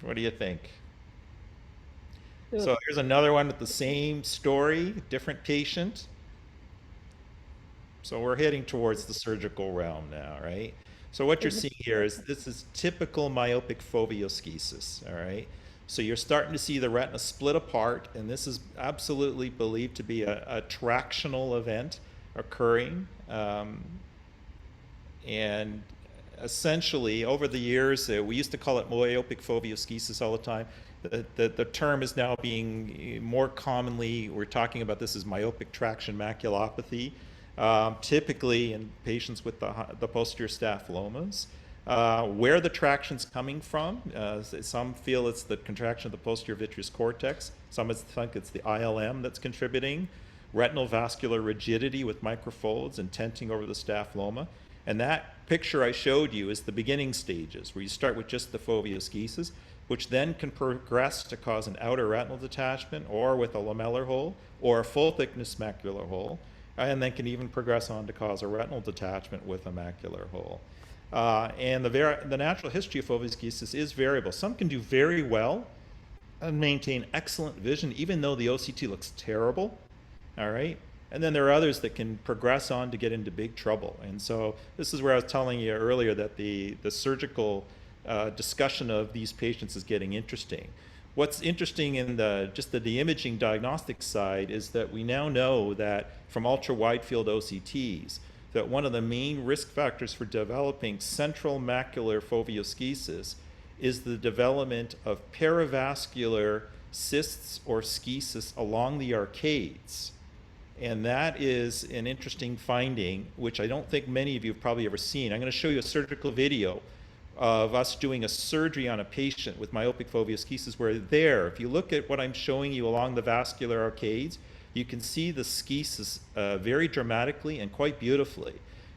What do you think? So here's another one with the same story, different patient. So we're heading towards the surgical realm now, right? So what you're seeing here is this is typical myopic foveoschisis, all right? So you're starting to see the retina split apart, and this is absolutely believed to be a tractional event occurring. And essentially, over the years, we used to call it myopic foveoschisis all the time. The term is now being more commonly, we're talking about this as myopic traction maculopathy, typically in patients with the posterior staphylomas. where the traction's coming from. Some feel it's the contraction of the posterior vitreous cortex. Some think it's the ILM that's contributing. Retinal vascular rigidity with microfolds and tenting over the staphyloma. And that picture I showed you is the beginning stages, where you start with just the foveoschisis, which then can progress to cause an outer retinal detachment, or with a lamellar hole, or a full thickness macular hole, and then can even progress on to cause a retinal detachment with a macular hole. And the natural history of foveoschisis is variable. Some can do very well and maintain excellent vision, even though the OCT looks terrible. All right. And then there are others that can progress on to get into big trouble. And so this is where I was telling you earlier that the surgical discussion of these patients is getting interesting. What's interesting in the imaging diagnostic side is that we now know that from ultra wide field OCTs that one of the main risk factors for developing central macular foveoschisis is the development of peravascular cysts or schisis along the arcades. And that is an interesting finding, which I don't think many of you have probably ever seen. I'm going to show you a surgical video of us doing a surgery on a patient with myopic foveoschisis, where there, if you look at what I'm showing you along the vascular arcades, you can see the schisis very dramatically and quite beautifully.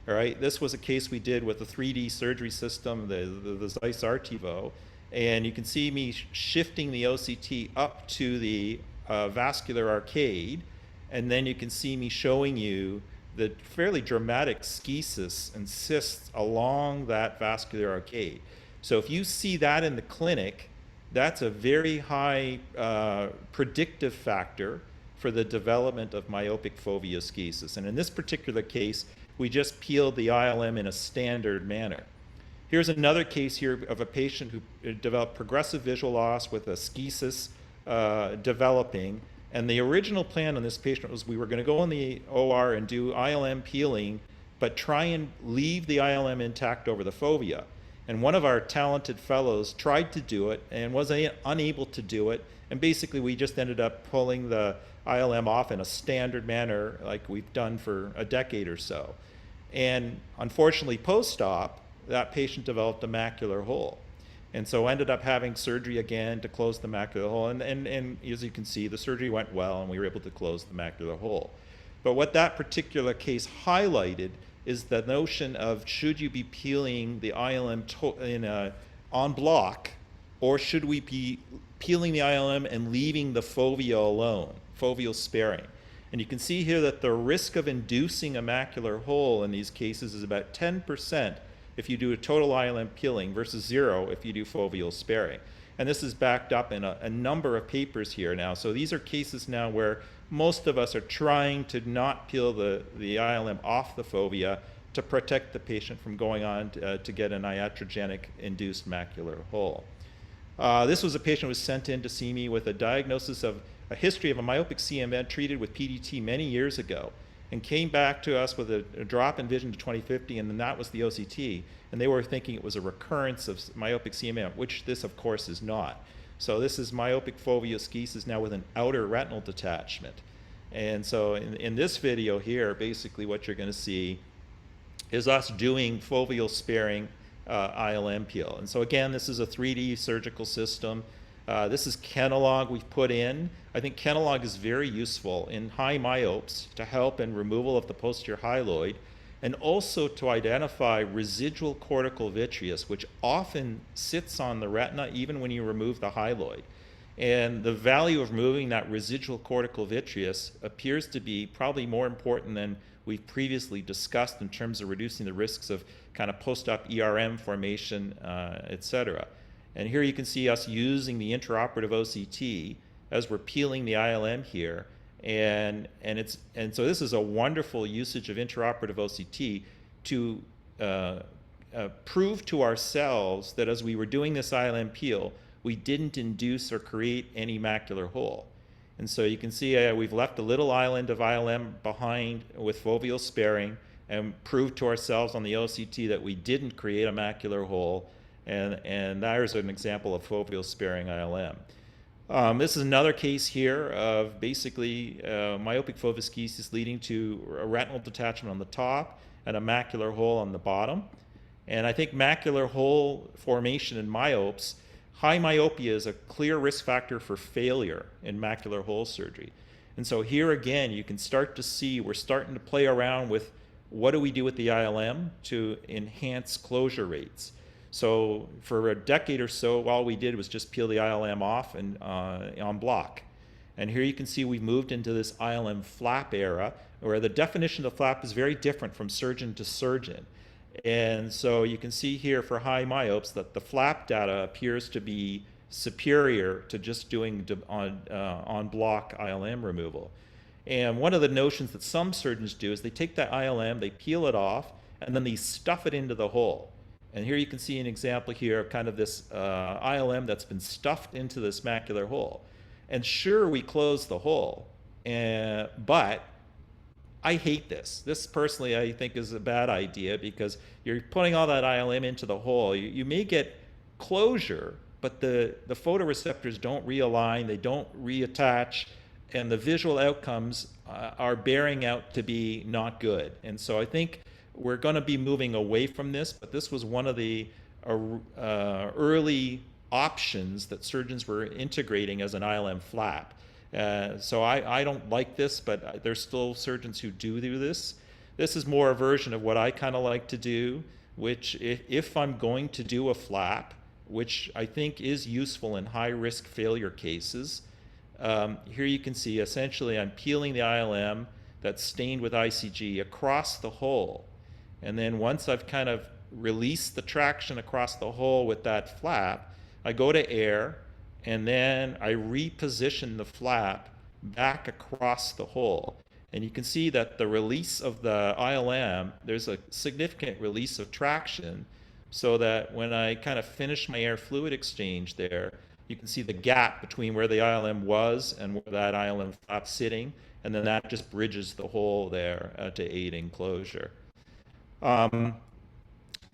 All right, this was a case we did with a 3D surgery system, the Zeiss Artivo, and you can see me shifting the OCT up to the vascular arcade, and then you can see me showing you the fairly dramatic schisis and cysts along that vascular arcade. So if you see that in the clinic, that's a very high predictive factor for the development of myopic foveoschisis. And in this particular case, we just peeled the ILM in a standard manner. Here's another case here of a patient who developed progressive visual loss with a schisis developing. And the original plan on this patient was we were going to go in the OR and do ILM peeling, but try and leave the ILM intact over the fovea. And one of our talented fellows tried to do it and was unable to do it. And basically, we just ended up pulling the ILM off in a standard manner like we've done for a decade or so. And unfortunately, post-op, that patient developed a macular hole. And so ended up having surgery again to close the macular hole. And as you can see, the surgery went well and we were able to close the macular hole. But what that particular case highlighted is the notion of, should you be peeling the ILM en bloc, or should we be peeling the ILM and leaving the fovea alone, foveal sparing? And you can see here that the risk of inducing a macular hole in these cases is about 10% if you do a total ILM peeling versus 0 if you do foveal sparing. And this is backed up in a number of papers here now. So these are cases now where most of us are trying to not peel the ILM off the fovea to protect the patient from going on to get an iatrogenic induced macular hole. This was a patient who was sent in to see me with a diagnosis of a history of a myopic cnvm treated with PDT many years ago, and came back to us with a drop in vision to 20/50, and then that was the OCT. And they were thinking it was a recurrence of myopic CMM, which this, of course, is not. So this is myopic foveoschisis now with an outer retinal detachment. And so in this video here, basically what you're going to see is us doing foveal sparing ILM peel. And so again, this is a 3D surgical system. This is Kenalog we've put in. I think Kenalog is very useful in high myopes to help in removal of the posterior hyaloid, and also to identify residual cortical vitreous, which often sits on the retina even when you remove the hyaloid. And the value of removing that residual cortical vitreous appears to be probably more important than we've previously discussed in terms of reducing the risks of kind of post-op ERM formation, et cetera. And here you can see us using the intraoperative OCT as we're peeling the ILM here. And so this is a wonderful usage of intraoperative OCT to prove to ourselves that as we were doing this ILM peel, we didn't induce or create any macular hole. And so you can see we've left a little island of ILM behind with foveal sparing and proved to ourselves on the OCT that we didn't create a macular hole. And there's an example of foveal sparing ILM. This is another case here of basically myopic foveoschisis leading to a retinal detachment on the top and a macular hole on the bottom. And I think macular hole formation in myopes, high myopia is a clear risk factor for failure in macular hole surgery. And so here again, you can start to see we're starting to play around with what do we do with the ILM to enhance closure rates. So for a decade or so, all we did was just peel the ILM off and en bloc. And here you can see we've moved into this ILM flap era, where the definition of flap is very different from surgeon to surgeon. And so you can see here for high myopes that the flap data appears to be superior to just doing on block ILM removal. And one of the notions that some surgeons do is they take that ILM, they peel it off, and then they stuff it into the hole. And here you can see an example here of kind of this ILM that's been stuffed into this macular hole. And sure, we close the hole, but I hate this. This personally, I think, is a bad idea because you're putting all that ILM into the hole. You may get closure, but the photoreceptors don't realign, they don't reattach, and the visual outcomes are bearing out to be not good. And so I think we're going to be moving away from this, but this was one of the early options that surgeons were integrating as an ILM flap. So I don't like this, but there's still surgeons who do this. This is more a version of what I kind of like to do, which if I'm going to do a flap, which I think is useful in high-risk failure cases, here you can see essentially I'm peeling the ILM that's stained with ICG across the hole. And then once I've kind of released the traction across the hole with that flap, I go to air, and then I reposition the flap back across the hole. And you can see that the release of the ILM, there's a significant release of traction, so that when I kind of finish my air fluid exchange there, you can see the gap between where the ILM was and where that ILM flap's sitting, and then that just bridges the hole there to aid in closure.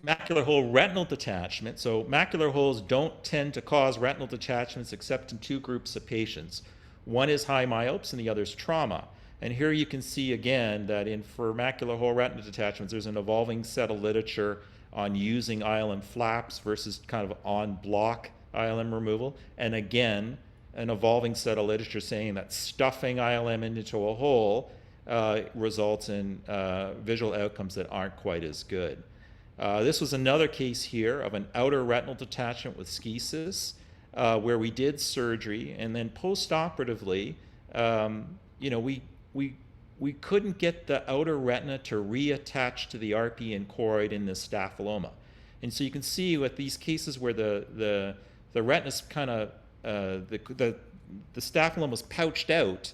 Macular hole retinal detachment. So macular holes don't tend to cause retinal detachments except in two groups of patients. One is high myopes and the other is trauma. And here you can see again that for macular hole retinal detachments, there's an evolving set of literature on using ILM flaps versus kind of on block ILM removal. And again, an evolving set of literature saying that stuffing ILM into a hole results in visual outcomes that aren't quite as good. This was another case here of an outer retinal detachment with schisis, where we did surgery, and then post-operatively, we couldn't get the outer retina to reattach to the RP and choroid in this staphyloma. And so you can see with these cases where the retina's kind of, the staphyloma is pouched out,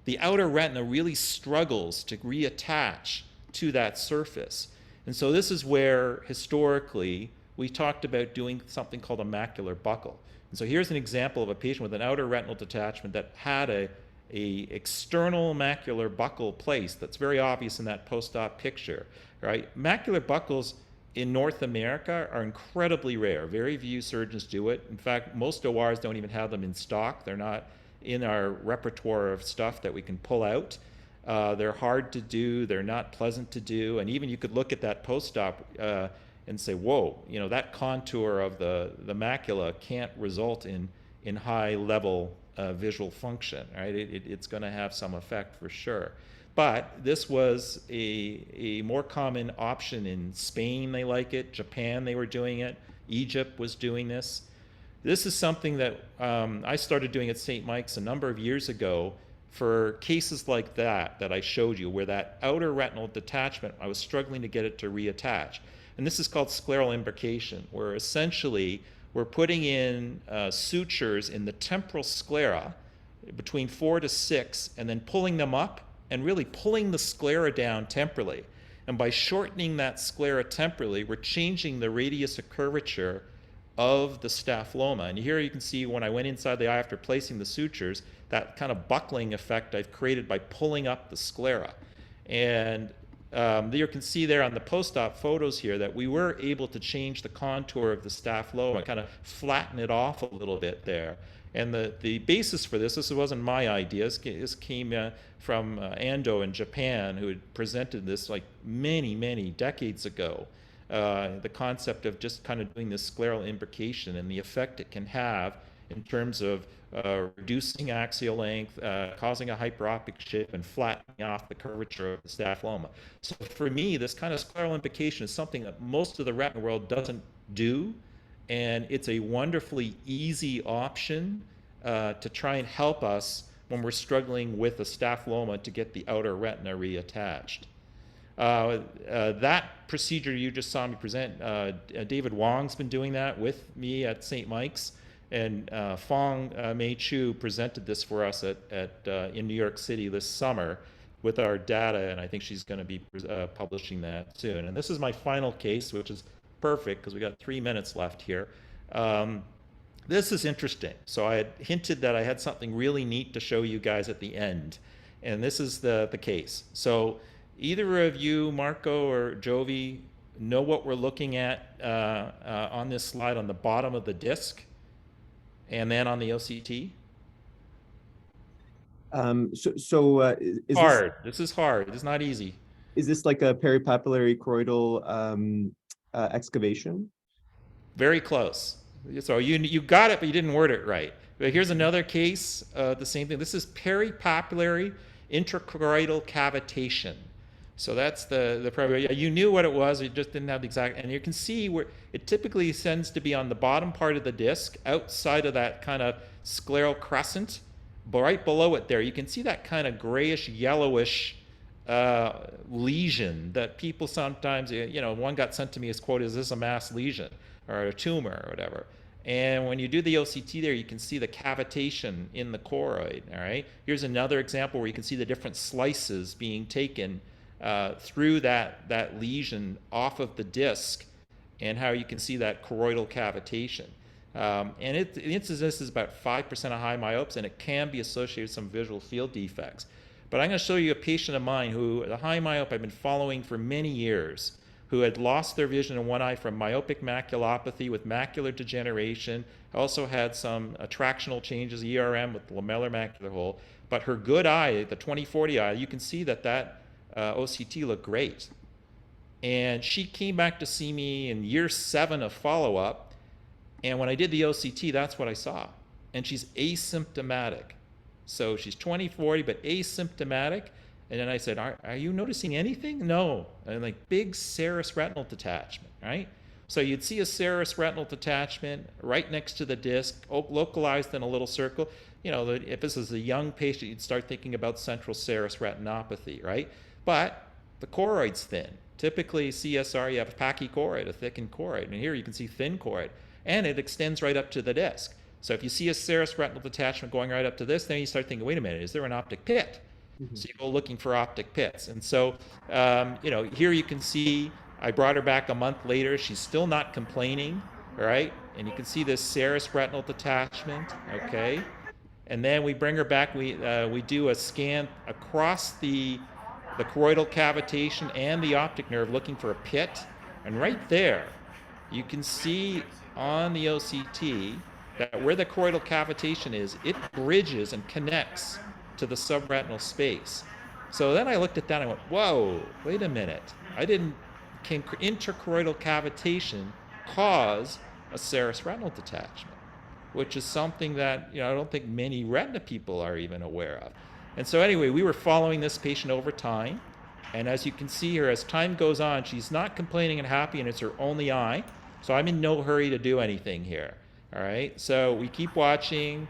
the outer retina really struggles to reattach to that surface. And so this is where historically we talked about doing something called a macular buckle. And so here's an example of a patient with an outer retinal detachment that had a external macular buckle placed. That's very obvious in that post-op picture, right? Macular buckles in North America are incredibly rare. Very few surgeons do it. In fact, most ORs don't even have them in stock. They're not in our repertoire of stuff that we can pull out. They're hard to do, they're not pleasant to do, and even you could look at that post-op and say, whoa, that contour of the macula can't result in high-level visual function, right? It's going to have some effect for sure. But this was a more common option in Spain, they like it, Japan, they were doing it, Egypt was doing this. This is something that I started doing at St. Mike's a number of years ago for cases like that I showed you, where that outer retinal detachment, I was struggling to get it to reattach. And this is called scleral imbrication, where essentially we're putting in sutures in the temporal sclera between 4 to 6, and then pulling them up and really pulling the sclera down temporally. And by shortening that sclera temporally, we're changing the radius of curvature of the staphyloma. And here you can see when I went inside the eye after placing the sutures, that kind of buckling effect I've created by pulling up the sclera. And you can see there on the post-op photos here that we were able to change the contour of the staphyloma, kind of flatten it off a little bit there. And the basis for this wasn't my idea. This came from Ando in Japan, who had presented this like many, many decades ago. the concept of just kind of doing this scleral imbrication and the effect it can have in terms of reducing axial length, causing a hyperopic shift, and flattening off the curvature of the staphyloma. So for me, this kind of scleral imbrication is something that most of the retina world doesn't do, and it's a wonderfully easy option to try and help us when we're struggling with a staphyloma to get the outer retina reattached. That procedure you just saw me present, David Wong's been doing that with me at St. Mike's, and Fong Mei Chu presented this for us in New York City this summer with our data, and I think she's going to be publishing that soon. And this is my final case, which is perfect because we got 3 minutes left here. This is interesting. So I had hinted that I had something really neat to show you guys at the end, and this is the case. So either of you, Marco or Jovi, know what we're looking at on this slide on the bottom of the disc and then on the OCT? Is hard. This is hard. It's not easy. Is this like a peripapillary choroidal excavation? Very close. So you got it, but you didn't word it right. But here's another case, the same thing. This is peripapillary intrachoroidal cavitation. So that's the problem. You knew what it was, you just didn't have the exact, and you can see where it typically tends to be on the bottom part of the disc, outside of that kind of scleral crescent, but right below it there, you can see that kind of grayish, yellowish lesion that people sometimes, one got sent to me as quote, is this a mass lesion or a tumor or whatever? And when you do the OCT there, you can see the cavitation in the choroid, all right? Here's another example where you can see the different slices being taken through that lesion off of the disc, and how you can see that choroidal cavitation. And the incidence is about 5% of high myopes, and it can be associated with some visual field defects. But I'm going to show you a patient of mine who, a high myope I've been following for many years, who had lost their vision in one eye from myopic maculopathy with macular degeneration, also had some attractional changes, ERM with lamellar macular hole. But her good eye, the 20/40 eye, you can see that OCT looked great. And she came back to see me in year 7 of follow-up. And when I did the OCT, that's what I saw. And she's asymptomatic. So she's 20/40, but asymptomatic. And then I said, are you noticing anything? No. And like big serous retinal detachment, right? So you'd see a serous retinal detachment right next to the disc, localized in a little circle. If this is a young patient, you'd start thinking about central serous retinopathy, right? But the choroid's thin. Typically, CSR, you have a pachychoroid, a thickened choroid. And here you can see thin choroid. And it extends right up to the disc. So if you see a serous retinal detachment going right up to this, then you start thinking, wait a minute, is there an optic pit? Mm-hmm. So you go looking for optic pits. And so, here you can see, I brought her back a month later. She's still not complaining, all right? And you can see this serous retinal detachment, okay? And then we bring her back, we do a scan across the choroidal cavitation and the optic nerve looking for a pit. And right there, you can see on the OCT that where the choroidal cavitation is, it bridges and connects to the subretinal space. So then I looked at that and I went, whoa, wait a minute. Can intrachoroidal cavitation cause a serous retinal detachment? Which is something that I don't think many retina people are even aware of. And so anyway, we were following this patient over time. And as you can see here, as time goes on, she's not complaining and happy, and it's her only eye. So I'm in no hurry to do anything here. All right, so we keep watching,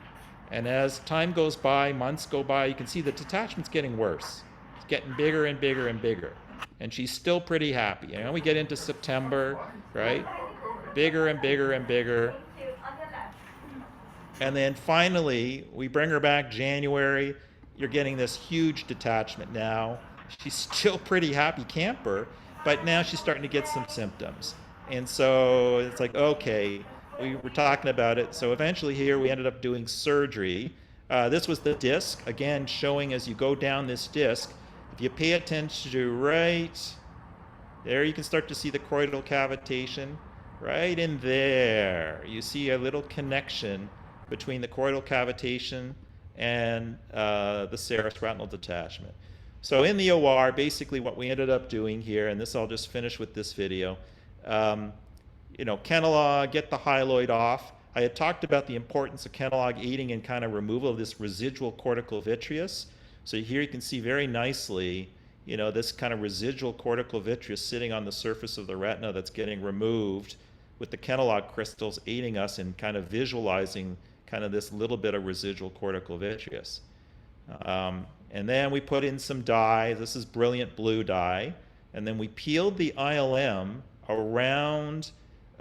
and as time goes by, months go by, you can see the detachment's getting worse. It's getting bigger and bigger and bigger, and she's still pretty happy. We get into September, right? Bigger and bigger and bigger. And then finally, we bring her back January. You're getting this huge detachment now. She's still pretty happy camper, but now she's starting to get some symptoms. And so it's like, okay, we were talking about it. So eventually here we ended up doing surgery. This was the disc, again, showing as you go down this disc. If you pay attention to right there, you can start to see the choroidal cavitation. Right in there, you see a little connection between the choroidal cavitation and the serous retinal detachment. So in the OR, basically what we ended up doing here, and this I'll just finish with this video, Kenalog, get the hyaloid off. I had talked about the importance of Kenalog aiding in kind of removal of this residual cortical vitreous. So here you can see very nicely, this kind of residual cortical vitreous sitting on the surface of the retina that's getting removed with the Kenalog crystals aiding us in kind of visualizing kind of this little bit of residual cortical vitreous. And then we put in some dye. This is brilliant blue dye. And then we peeled the ILM around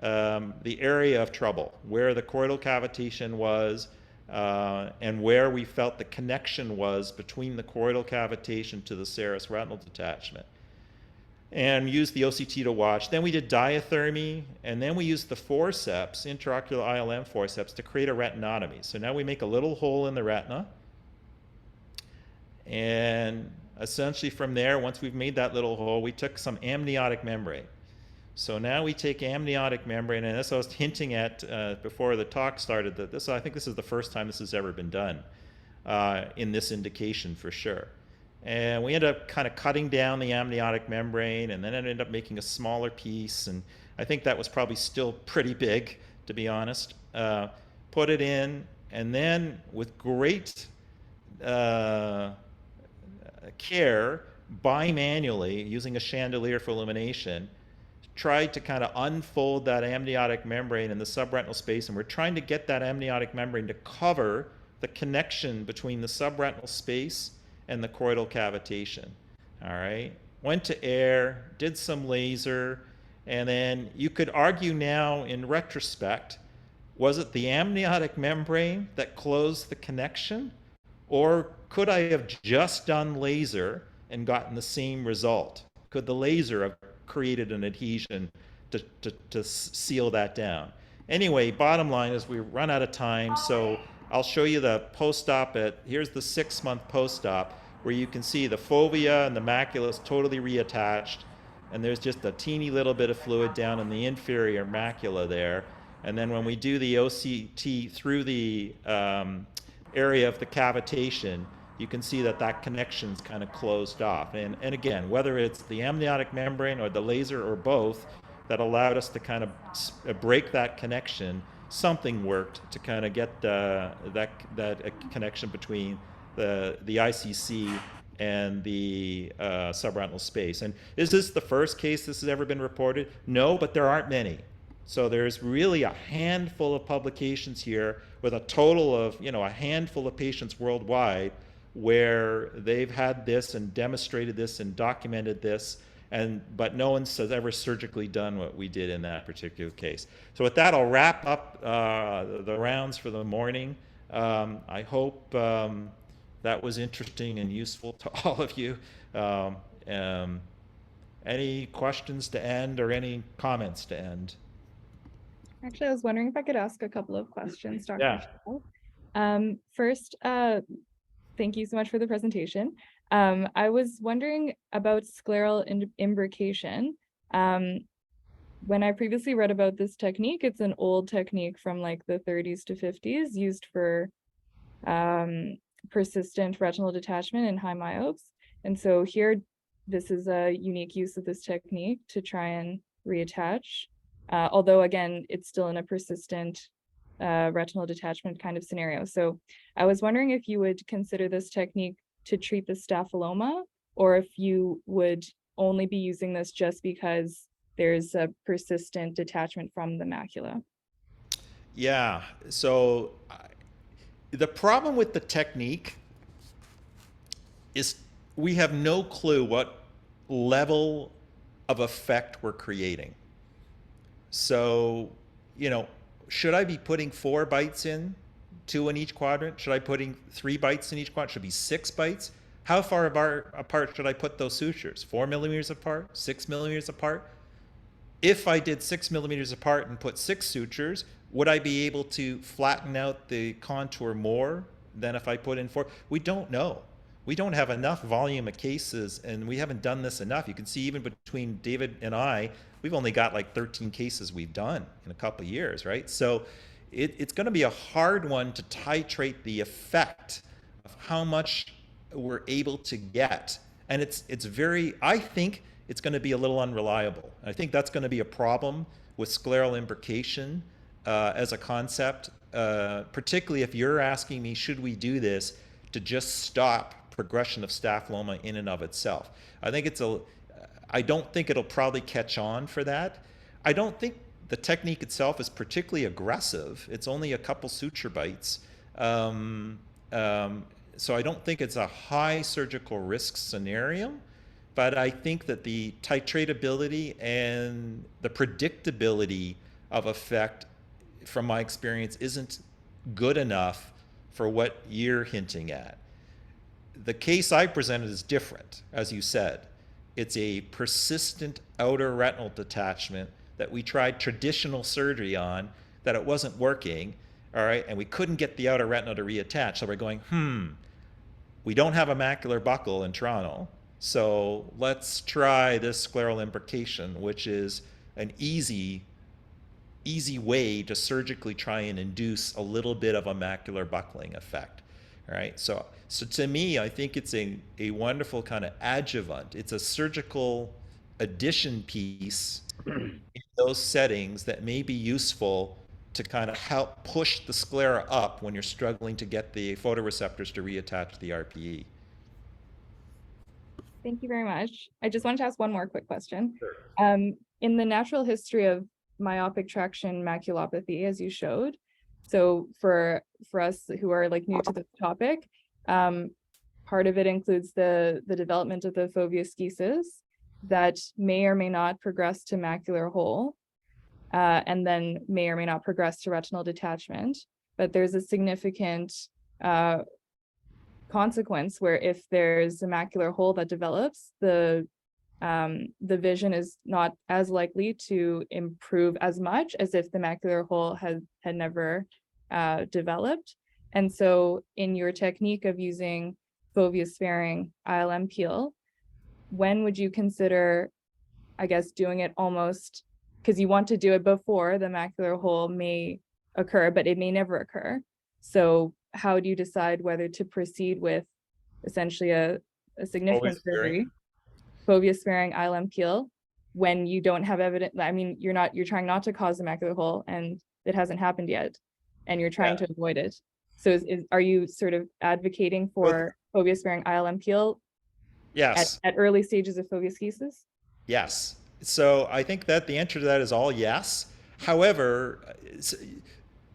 the area of trouble, where the choroidal cavitation was, and where we felt the connection was between the choroidal cavitation to the serous retinal detachment. And used the OCT to watch. Then we did diathermy, and then we used the forceps, intraocular ILM forceps, to create a retinotomy. So now we make a little hole in the retina. And essentially from there, once we've made that little hole, we took some amniotic membrane. So now we take amniotic membrane, and this I was hinting at before the talk started, that I think this is the first time this has ever been done in this indication for sure. And we ended up kind of cutting down the amniotic membrane, and then it ended up making a smaller piece, and I think that was probably still pretty big, to be honest. Put it in, and then with great care, bimanually, using a chandelier for illumination, tried to kind of unfold that amniotic membrane in the subretinal space, and we're trying to get that amniotic membrane to cover the connection between the subretinal space and the choroidal cavitation. All right, went to air, did some laser, and then you could argue now in retrospect, was it the amniotic membrane that closed the connection, or could I have just done laser and gotten the same result? Could the laser have created an adhesion to seal that down? Anyway, bottom line is we run out of time, so I'll show you the post-op here's the 6-month post-op, where you can see the fovea and the macula is totally reattached, and there's just a teeny little bit of fluid down in the inferior macula there. And then when we do the OCT through the area of the cavitation, you can see that connection's kind of closed off. And again, whether it's the amniotic membrane or the laser or both that allowed us to kind of break that connection, something worked to kind of get that connection between the ICC and the subretinal space. And is this the first case this has ever been reported? No, but there aren't many. So there's really a handful of publications here with a total of, a handful of patients worldwide where they've had this and demonstrated this and documented this, but no one has ever surgically done what we did in that particular case. So with that, I'll wrap up the rounds for the morning. I hope that was interesting and useful to all of you. Any questions to end or any comments to end? Actually, I was wondering if I could ask a couple of questions, Dr. Yeah. Chow. First, thank you so much for the presentation. I was wondering about scleral imbrication. When I previously read about this technique, it's an old technique from like the 30s to 50s used for persistent retinal detachment in high myopes. And so here, this is a unique use of this technique to try and reattach. Although again, it's still in a persistent retinal detachment kind of scenario. So I was wondering if you would consider this technique to treat the staphyloma, or if you would only be using this just because there's a persistent detachment from the macula. Yeah, so the problem with the technique is we have no clue what level of effect we're creating. So, should I be putting 4 bites in, 2 in each quadrant? Should I be putting 3 bites in each quadrant? Should it be 6 bites? How far apart should I put those sutures? 4 millimeters apart? 6 millimeters apart? If I did 6 millimeters apart and put 6 sutures, would I be able to flatten out the contour more than if I put in 4? We don't know. We don't have enough volume of cases, and we haven't done this enough. You can see even between David and I, we've only got like 13 cases we've done in a couple of years, right? So it's going to be a hard one to titrate the effect of how much we're able to get. And it's very, I think it's going to be a little unreliable. I think that's going to be a problem with scleral imbrication as a concept, particularly if you're asking me, should we do this to just stop progression of staphyloma in and of itself? I don't think it'll probably catch on for that. I don't think the technique itself is particularly aggressive. It's only a couple suture bites. So I don't think it's a high surgical risk scenario, but I think that the titratability and the predictability of effect, from my experience, isn't good enough for what you're hinting at. The case I presented is different, as you said. It's a persistent outer retinal detachment that we tried traditional surgery on, that it wasn't working, all right, and we couldn't get the outer retina to reattach. So we're going, we don't have a macular buckle in Toronto, so let's try this scleral imbrication, which is an easy way to surgically try and induce a little bit of a macular buckling effect. All right, so to me, I think it's a wonderful kind of adjuvant. It's a surgical addition piece in those settings that may be useful to kind of help push the sclera up when you're struggling to get the photoreceptors to reattach to the RPE. Thank you very much. I just wanted to ask one more quick question. Sure. In the natural history of myopic traction maculopathy, as you showed, so for us who are like new to this topic, part of it includes the development of the fovea schisis that may or may not progress to macular hole, and then may or may not progress to retinal detachment. But there's a significant consequence where if there's a macular hole that develops, the vision is not as likely to improve as much as if the macular hole had never developed. And so in your technique of using fovea sparing ILM peel, when would you consider, I guess, doing it almost, because you want to do it before the macular hole may occur, but it may never occur. So how do you decide whether to proceed with essentially a significant surgery, fovea sparing ILM peel, when you don't have evidence? I mean, you're trying not to cause a macular hole and it hasn't happened yet, and you're trying to avoid it. So are you sort of advocating for fovea sparing ILM peel? Yes. At early stages of fovea schisis? Yes. So I think that the answer to that is all yes. However,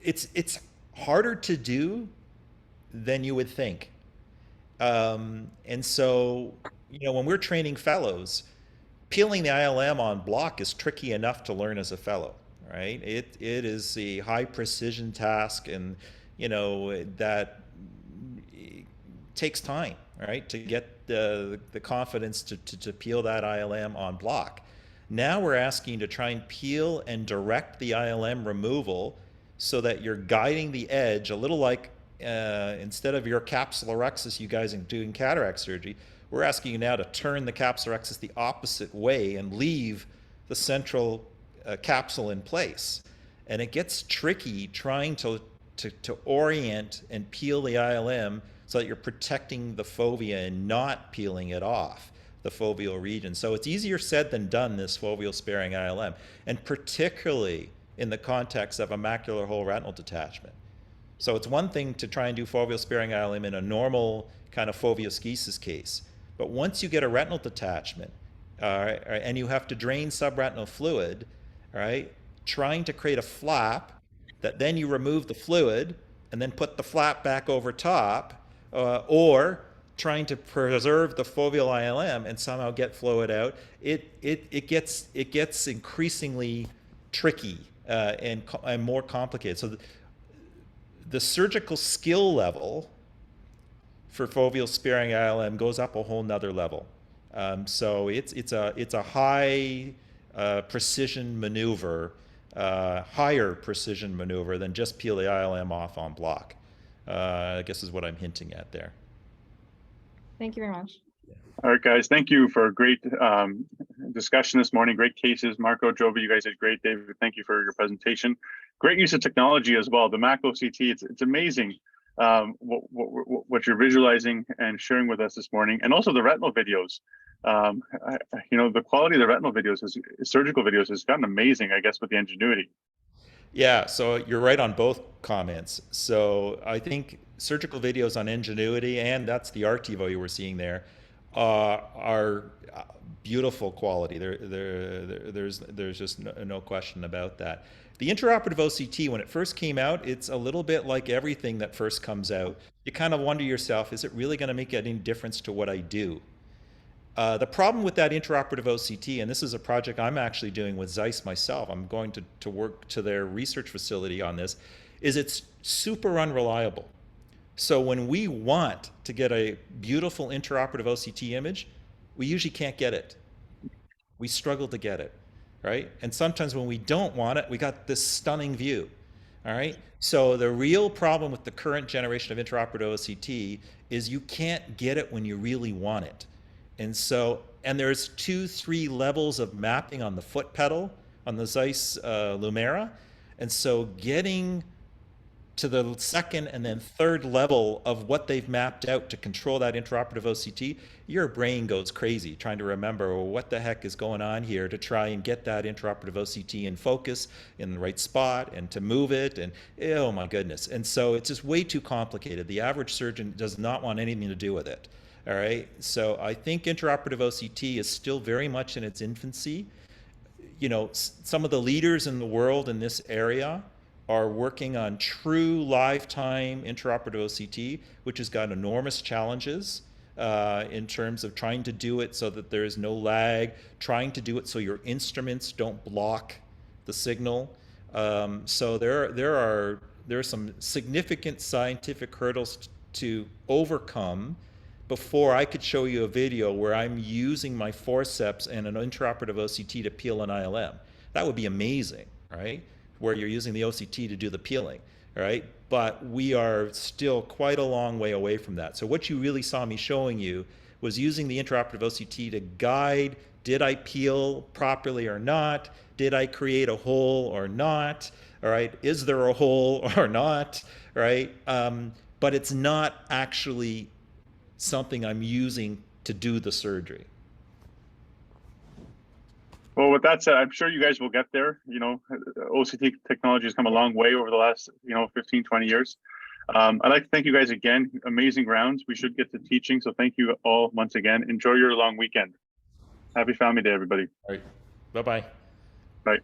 it's harder to do than you would think. And so, when we're training fellows, peeling the ILM on block is tricky enough to learn as a fellow, right? It is a high precision task, and that takes time, right, to get the confidence to peel that ILM on block. Now we're asking to try and peel and direct the ILM removal so that you're guiding the edge, a little like instead of your capsulorhexis you guys are doing cataract surgery, we're asking you now to turn the capsulorhexis the opposite way and leave the central capsule in place. And it gets tricky trying to orient and peel the ILM so that you're protecting the fovea and not peeling it off the foveal region. So it's easier said than done, this foveal sparing ILM, and particularly in the context of a macular hole retinal detachment. So it's one thing to try and do foveal sparing ILM in a normal kind of fovea schisis case, but once you get a retinal detachment and you have to drain subretinal fluid, right, trying to create a flap that then you remove the fluid and then put the flap back over top, or trying to preserve the foveal ILM and somehow get fluid out, it gets increasingly tricky and more complicated. So the surgical skill level for foveal sparing ILM goes up a whole nother level. So it's a high precision maneuver, higher precision maneuver than just peel the ILM off on block. I guess is what I'm hinting at there. Thank you very much. All right, guys, thank you for a great discussion this morning. Great cases. Marco, Jovi, you guys did great. David, thank you for your presentation. Great use of technology as well. The Maclo CT, it's amazing what you're visualizing and sharing with us this morning, and also the retinal videos. The quality of the retinal videos, surgical videos, has gotten amazing, I guess, with the Ingenuity. Yeah, so you're right on both comments. So I think surgical videos on Ingenuity, and that's the Artivo you were seeing there, are beautiful quality. There's just no question about that. The intraoperative OCT, when it first came out, it's a little bit like everything that first comes out. You kind of wonder yourself, is it really going to make any difference to what I do? The problem with that intraoperative OCT, and this is a project I'm actually doing with Zeiss myself, I'm going to work to their research facility on this, is it's super unreliable. So when we want to get a beautiful intraoperative OCT image, we usually can't get it. We struggle to get it, right? And sometimes when we don't want it, we got this stunning view, all right? So the real problem with the current generation of intraoperative OCT is you can't get it when you really want it. And so, and there's 2-3 levels of mapping on the foot pedal on the Zeiss Lumera. And so getting to the second and then third level of what they've mapped out to control that intraoperative OCT, your brain goes crazy trying to remember, well, what the heck is going on here, to try and get that intraoperative OCT in focus in the right spot and to move it, and oh my goodness. And so it's just way too complicated. The average surgeon does not want anything to do with it. All right, so I think intraoperative OCT is still very much in its infancy. You know, some of the leaders in the world in this area are working on true lifetime intraoperative OCT, which has got enormous challenges in terms of trying to do it so that there is no lag, trying to do it so your instruments don't block the signal. So there are some significant scientific hurdles to overcome before I could show you a video where I'm using my forceps and an intraoperative OCT to peel an ILM. That would be amazing, right? Where you're using the OCT to do the peeling, right? But we are still quite a long way away from that. So what you really saw me showing you was using the intraoperative OCT to guide, did I peel properly or not? Did I create a hole or not? All right, is there a hole or not, right? But it's not actually something I'm using to do the surgery. Well, with that said, I'm sure you guys will get there. You know, OCT technology has come a long way over the last, 15, 20 years. I'd like to thank you guys again. Amazing rounds. We should get to teaching. So thank you all once again. Enjoy your long weekend. Happy Family Day, everybody. All right. Bye-bye. Bye.